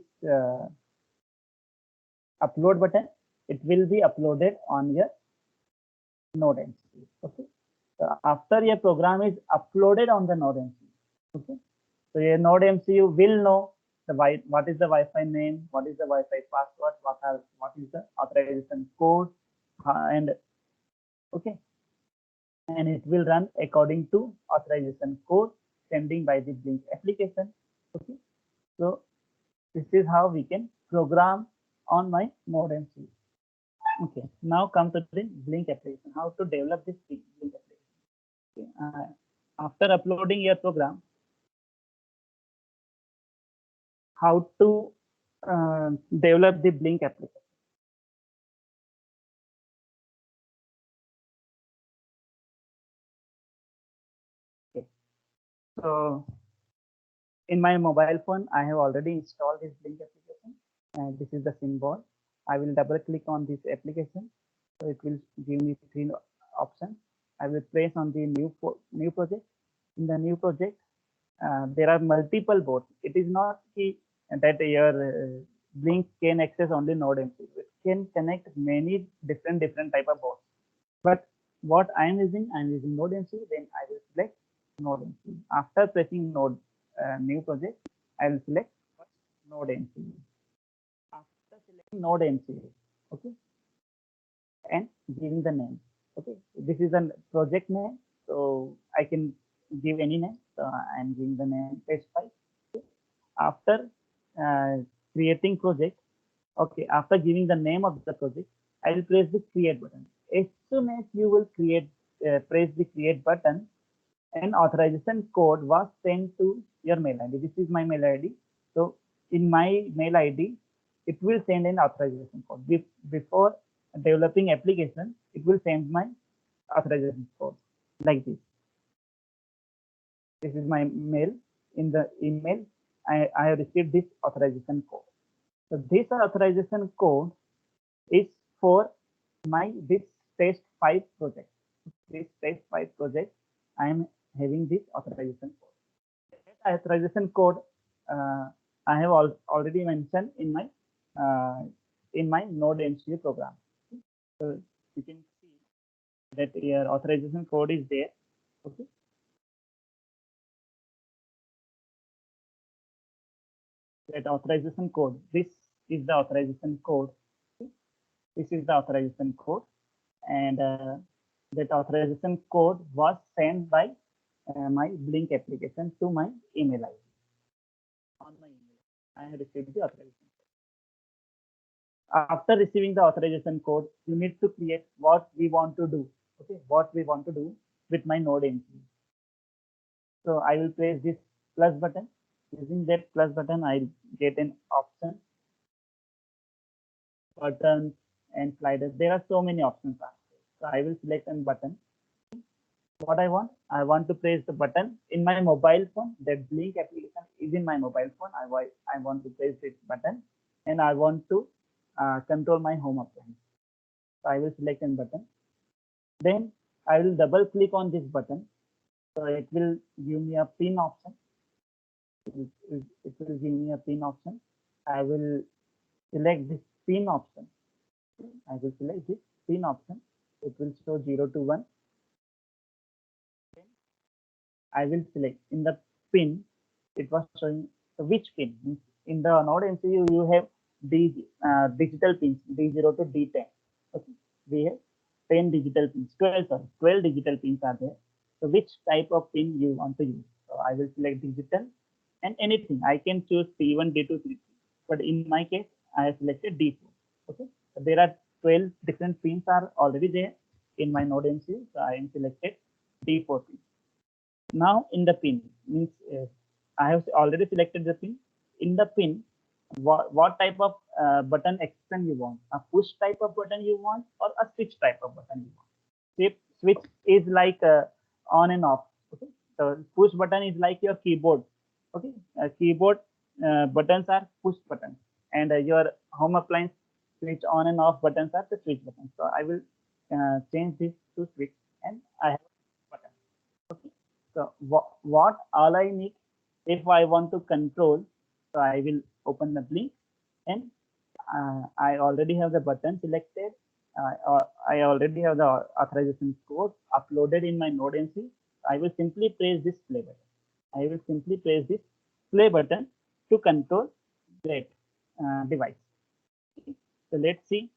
upload button, it will be uploaded on your node MCU. Okay. So after your program is uploaded on the node MCU, okay. So your node MCU will know what is the Wi-Fi name, what is the Wi-Fi password, what is the authorization code, and okay, and it will run according to authorization code sending by the Blink application. Okay. So this is how we can program on my node MCU. Okay, now come to the Blink application. How to develop this Blink application? Okay. After uploading your program, how to develop the Blink application? Okay. So in my mobile phone, I have already installed this Blink application, and this is the symbol. I will double click on this application. So it will give me 3 options. I will press on the new project. In the new project, there are multiple boards. It is not that your Blink can access only node MCU. It can connect many different type of boards. But what I'm using node MCU. Then I will select node MCU. After pressing new project, I will select node MCU. After selecting node MCU, okay, and giving the name. Okay, this is a project name, so I can give any name. So I'm giving the name test5. Okay. After creating project, okay, after giving the name of the project, I will press the create button. As soon as you will press the create button, an authorization code was sent to your mail ID. This is my mail ID. So in my mail ID, it will send an authorization code. Before developing application, it will send my authorization code like this. This is my mail. In the email, I have received this authorization code. So this authorization code is for this test 5 project. This test 5 project, I am having this authorization code. That authorization code I have already mentioned in my Node MCU program. So you can see that your authorization code is there. Okay. That authorization code. This is the authorization code. This is the authorization code, and that authorization code was sent by my Blink application to my email ID. On my email, I have received the authorization code. After receiving the authorization code, you need to create what we want to do. Okay, what we want to do with my Node MCU. So I will press this plus button. Using that plus button, I get an option, buttons, and sliders. There are so many options. So I will select a button. What I want to press the button in my mobile phone. That Blink application is in my mobile phone. I want to press this button, and I want to control my home appliance. So I will select a button. Then I will double click on this button. So it will give me a pin option. It will give me a pin option. I will select this pin option. I will select this pin option. It will show 0 to 1. Then I will select in the pin. It was showing which pin. In the Node MCU, you have digital pins D0 to D10. Okay, we have 10 digital pins. 12 digital pins are there. So which type of pin you want to use? So I will select digital and anything. I can choose P1, D2, D3. But in my case, I have selected D4. Okay, so there are 12 different pins are already there in my Node MCU. So I am selected D4 pin. Now in the pin means I have already selected the pin. In the pin, what type of button extension you want? A push type of button you want or a switch type of button you want? Switch is like on and off. Okay, so push button is like your keyboard. Okay, keyboard buttons are push buttons, and your home appliance switch on and off buttons are the switch buttons. So I will change this to switch, and I have a button. Okay. So what all I need if I want to control, so I will open the Blink and I already have the button selected. I already have the authorization code uploaded in my Node MCU. I will simply press this play button. I will simply press this play button to control that device. Okay. So let's see.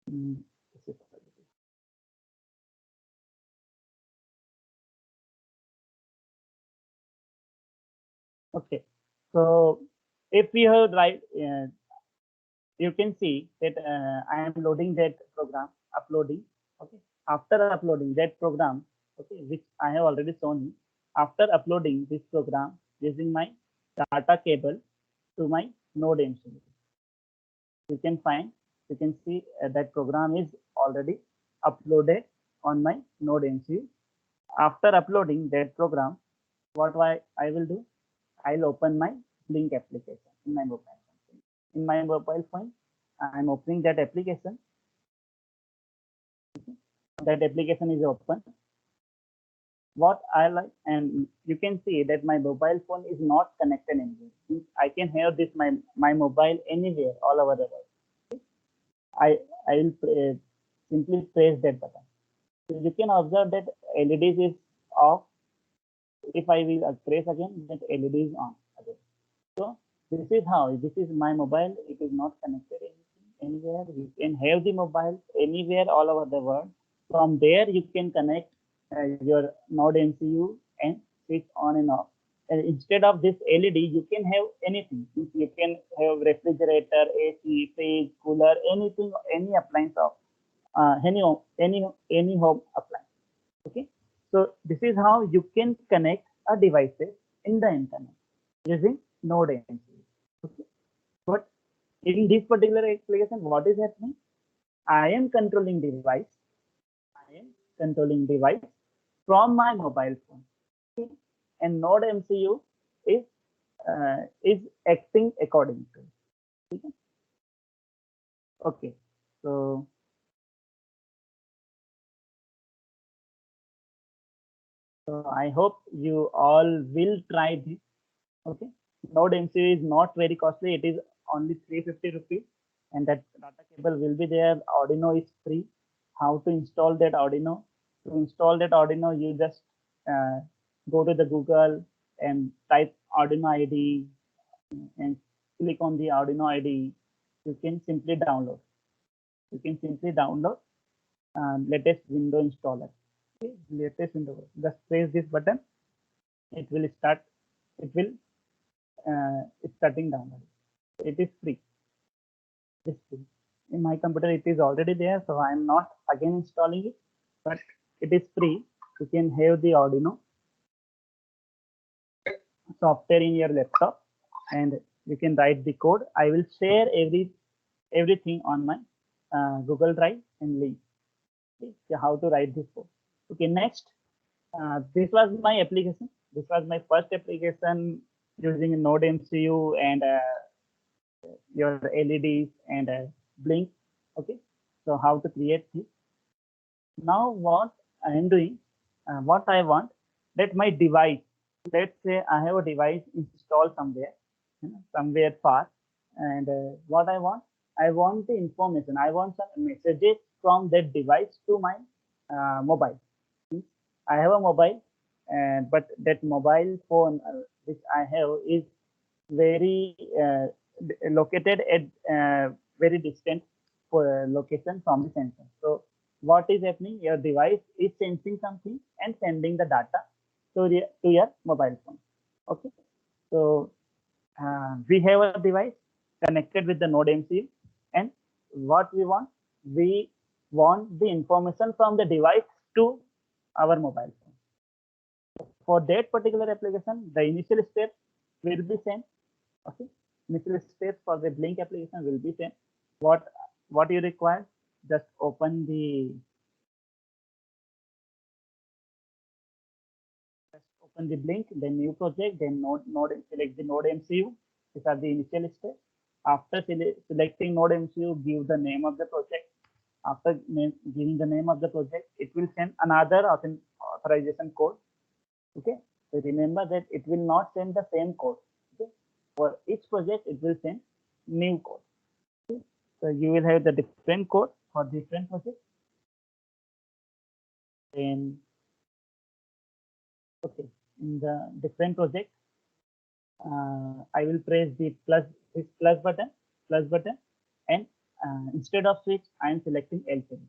This is okay. So if we have you can see that I am loading that program, uploading. Okay. After uploading that program, okay, which I have already shown you. After uploading this program using my data cable to my Node MCU, you can see that program is already uploaded on my Node MCU. After uploading that program, what I will do, I'll open my Blink application in my mobile phone. In my mobile phone, I'm opening that application. That application is open. What I like, and you can see that my mobile phone is not connected anywhere. I can have this my mobile anywhere all over the world. I will simply press that button. So you can observe that LEDs is off. If I will press again, that LED is on again. So this is how, this is my mobile. It is not connected anywhere. You can have the mobile anywhere all over the world. From there, you can connect your Node MCU and switch on and off. And instead of this LED, you can have anything. You can have refrigerator, AC, fridge, cooler, anything, any appliance of any home appliance. Okay, so this is how you can connect a devices in the internet using Node MCU. Okay, but in this particular application, what is happening? I am controlling device. I am controlling device from my mobile phone. Okay? And Node MCU is acting according to it. Okay? Okay, so I hope you all will try this. Okay, Node MCU is not very costly. It is only 350 rupees, and that data cable will be there. Arduino is free. How to install that Arduino? To install that Arduino, you just go to the Google and type Arduino ID and click on the Arduino ID. You can simply download. You can simply download latest window installer. Okay, latest window. Just press this button. It will start. It will starting download. It is free. It is free. In my computer, it is already there, so I am not again installing it, but it is free. You can have the Arduino software in your laptop, and you can write the code. I will share everything on my Google Drive and link. Okay, so how to write this code. Okay, next, this was my application. This was my first application using a Node MCU and your LEDs and blink. Okay, so how to create this. Now what I am doing, what I want, that my device, let's say I have a device installed somewhere, somewhere far, and what I want the information, I want some messages from that device to my mobile. I have a mobile, but that mobile phone which I have is very located at very distant location from the sensor. So what is happening? Your device is sensing something and sending the data to your mobile phone. Okay, so we have a device connected with the Node MCU, and what we want the information from the device to our mobile phone. For that particular application, the initial step will be same. Okay, initial steps for the blink application will be same. What you require? Just open the blink, then new project, then node select the Node MCU. These are the initial steps. After selecting Node MCU, give the name of the project. After giving the name of the project, it will send another authorization code. Okay, so remember that it will not send the same code. Okay, for each project, it will send new code. Okay? So you will have the different code for different projects. Then, okay, in the different project, I will press this plus button, and instead of switch, I am selecting LCD.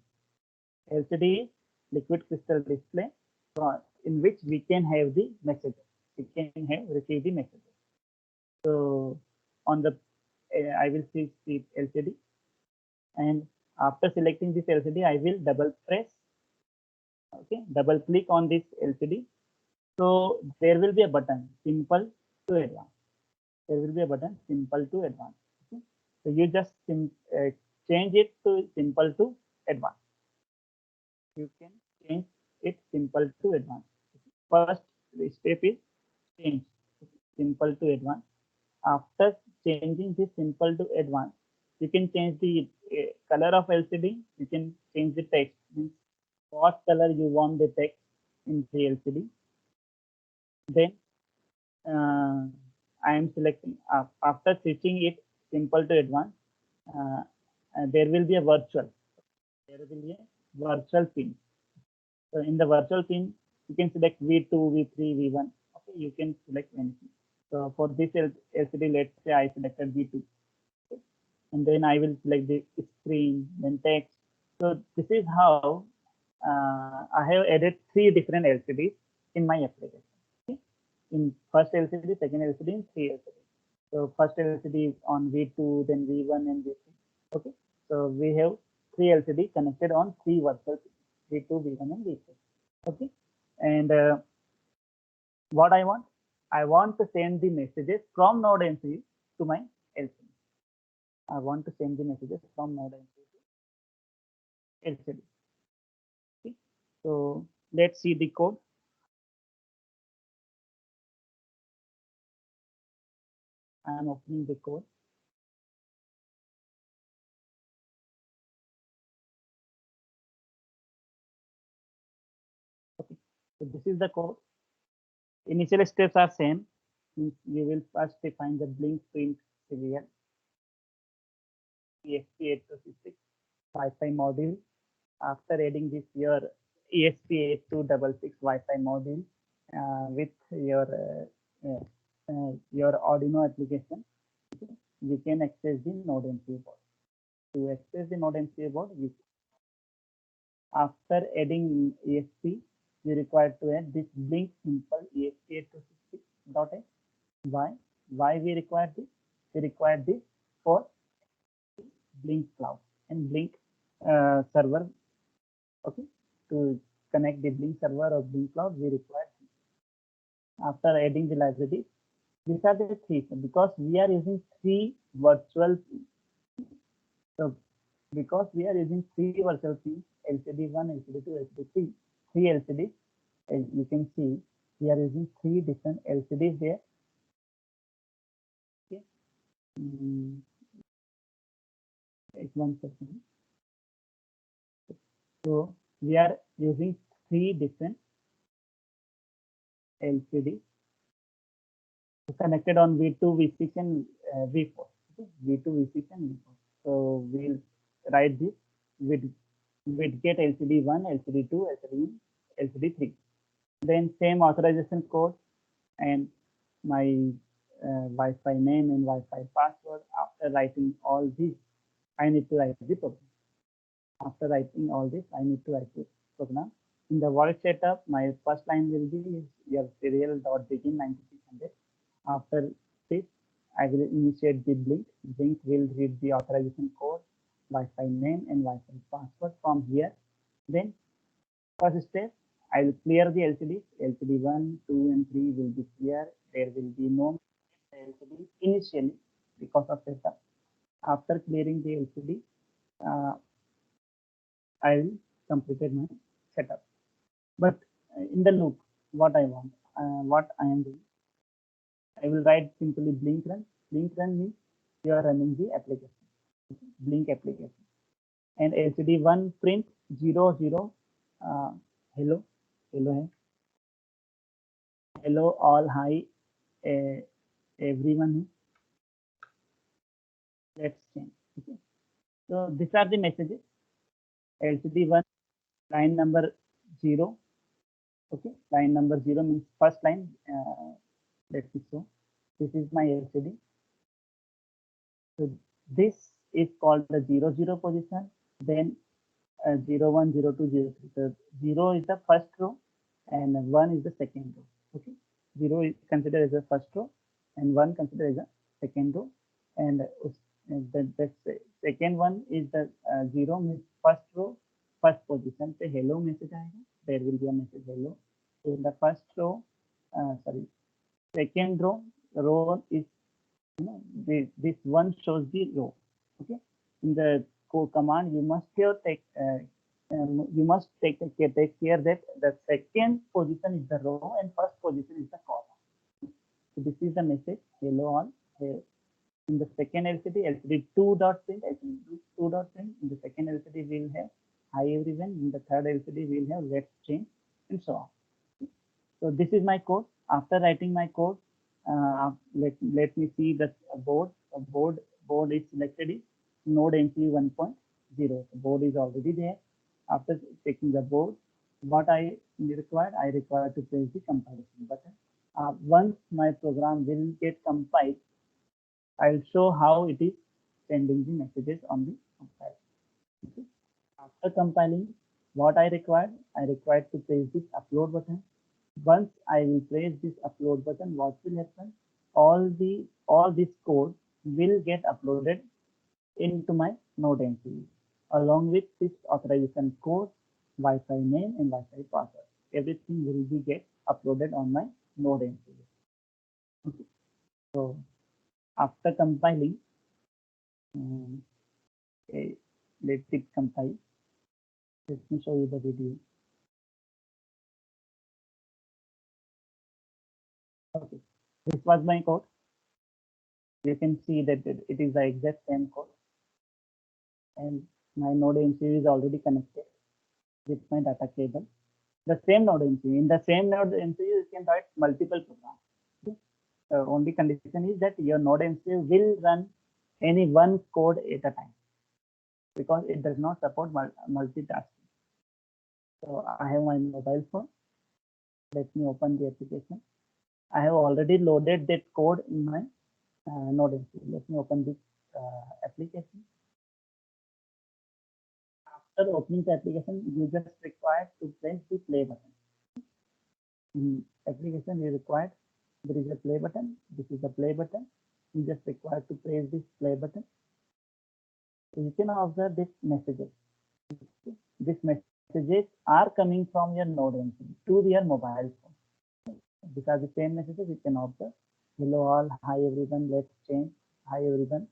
LCD is liquid crystal display, in which we can have the messages. We can have receive the messages. So on the I will see the LCD, and after selecting this LCD, I will double press. Okay, double click on this LCD. So there will be a button simple to advanced. There will be a button simple to advanced. Okay? So you just change it to simple to advanced. You can change it simple to advanced. First step is change simple to advanced. After changing this simple to advanced, you can change the color of LCD. You can change the text. Means what color you want the text in the LCD. Then I am selecting after switching it simple to advanced. There will be a virtual. There will be a virtual pin. So in the virtual pin, you can select V2, V3, V1. Okay, you can select anything. So for this LCD, let's say I selected V2. Okay. And then I will select the screen, then text. So this is how I have added 3 different LCDs in my application. Okay. In first LCD, second LCD, and 3 LCD. So first LCD on V2, then V1 and V3. Okay. So we have three LCD connected on three virtual V2, V1, and V4. Okay, and what I want to send the messages from node MCU to my LCD. I want to send the messages from node MCU to LCD. Okay, so let's see the code. I am opening the code. Okay, so this is the code. Initial steps are same. You will first define the blink print serial ESP8266 Wi-Fi module. After adding this your ESP8266 Wi-Fi module with your Arduino application, okay, you can access the Node MCU board. To access the Node MCU board, after adding ESP, you require to add this blink simple ESP8266.h. Why? Why we require this? We require this for Blink Cloud and Blink server. Okay, to connect the Blink server or Blink Cloud, we require this. After adding the library, these are the three, because we are using three virtual. So because we are using three virtual pins, LCD1, LCD2, LCD3, three LCDs, as you can see, we are using three different LCDs there. Okay. One second. So we are using three different LCDs connected on V2, V6, and V4. Okay. V2, V6, and V4. So we'll write this with get LCD1, LCD2, LCD, LCD3. Then same authorization code and my Wi-Fi name and Wi-Fi password. After writing all this, I need to write the program. After writing all this, I need to write the program. In the work setup, my first line will be your serial.begin 9600. After this, I will initiate the blink. Blink will read the authorization code, Wi-Fi name, and Wi-Fi password from here. Then, first step, I will clear the LCD. LCD 1, 2, and 3 will be clear. There will be no LCD initially because of setup. After clearing the LCD, I will completed my setup. But in the loop, what I want, what I am doing, I will write simply blink run. Blink run means you are running the application, blink application. And LCD1 print 0, 0, hello, hello, hello, all, hi, everyone. Let's change. Okay. So these are the messages. LCD1 line number 0. Okay, line number 0 means first line. Let me show. This is my LCD. So this is called the 0, 0 position. Then 0, 1, 0, 2, 0, 3. So 0 is the first row and 1 is the second row. Okay, 0 is considered as the first row and 1 considered as the second row. And the second one is the 0 means first row, first position. Say hello message आएगा. There will be a message hello. So in the first row, second row is, you know, this one shows the row. Okay, in the command you must take care that the second position is the row and first position is the column. So this is the message hello all. In the second LCD, LCD2.print, LCD2.print. In the second LCD, we'll have hi everyone. In the third LCD, we'll have let's change, and so on. So this is my code. After writing my code, let me see the board. Board is selected is Node MCU 1.0. The board is already there. After checking the board, what I require to press the compilation button. Once my program will get compiled, I'll show how it is sending the messages on the compiler. Okay. After compiling, what I required to press this upload button. Once I will press this upload button, what will happen? All this code will get uploaded into my Node MCU. along with this authorization code, Wi-Fi name, and Wi-Fi password. Everything will be get uploaded on my Node MCU. Okay. So after compiling, let it compile. Let me show you the video. Okay, this was my code. You can see that it is the exact same code, and my Node MCU is already connected with my data cable. The same Node MCU. In the same Node MCU, you can write multiple programs. Okay? The only condition is that your Node MCU will run any one code at a time, because it does not support multitasking. So I have my mobile phone. Let me open the application. I have already loaded that code in my Node MCU. Let me open this application. After opening the application, you just require to press the play button. In application, you require there is a play button. This is the play button. You just require to press this play button. So you can observe these messages. These messages are coming from your Node MCU to your mobile phone. These are the same messages you can observe. Hello all, hi everyone, let's change, hi everyone.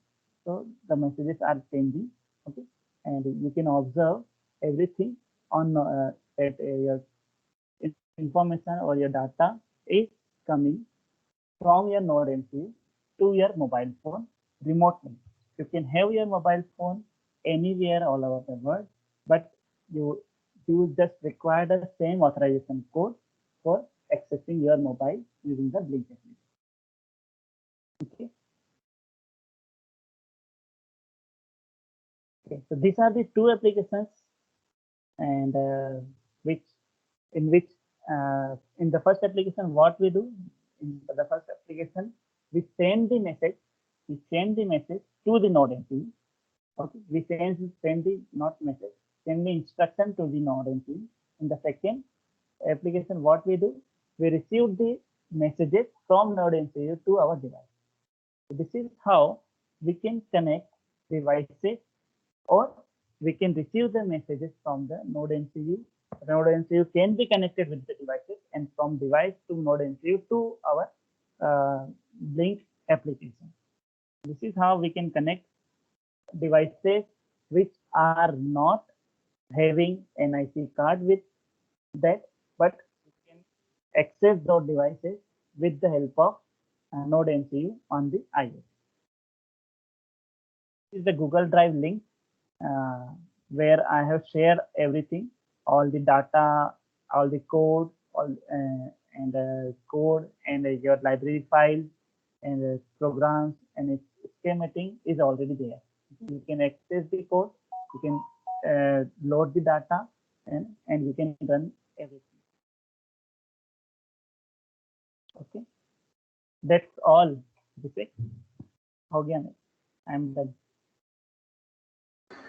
So the messages are changing, okay, and you can observe everything on your information or your data is coming from your Node MCU to your mobile phone remotely. You can have your mobile phone anywhere all over the world, but you just require the same authorization code for accessing your mobile using the Blink application. Okay. Okay. So these are the two applications, and in the first application, what we do in the first application, we send the message to the Node MCU. Okay, we send the not message, send the instruction to the Node MCU. In the second application, what we do, we receive the messages from Node MCU to our device. So this is how we can connect devices, or we can receive the messages from the Node MCU. Node MCU can be connected with the devices, and from device to Node MCU to our Blink application. This is how we can connect devices which are not having NIC card with that, but you can access those devices with the help of Node MCU on the iOS. This is the Google Drive link where I have shared everything, all the data, all the code, code and your library files and programs and its schematic is already there. You can access the code, you can load the data, and you can run everything. Okay, that's all. I'm done.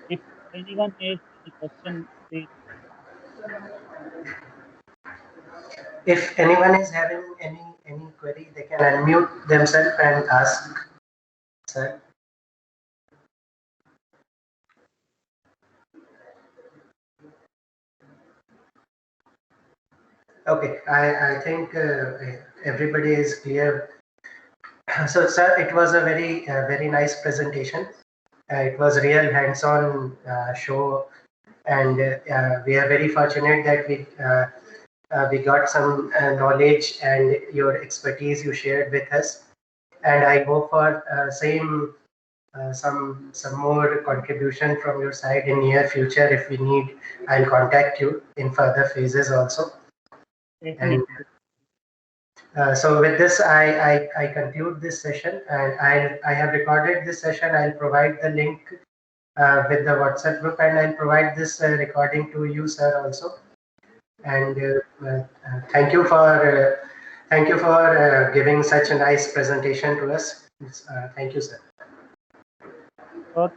If anyone has any question, please. If anyone is having any query, they can unmute themselves and ask, sir. Okay, I think everybody is clear. So, sir, it was a very nice presentation. It was real hands-on show, and we are very fortunate that we got some knowledge and your expertise you shared with us. And I hope for some more contribution from your side in near future. If we need, I'll contact you in further phases also. And so with this, I conclude this session, and I have recorded this session. I'll provide the link with the WhatsApp group, and I'll provide this recording to you, sir, also. And thank you for giving such a nice presentation to us. Thank you, sir. Okay.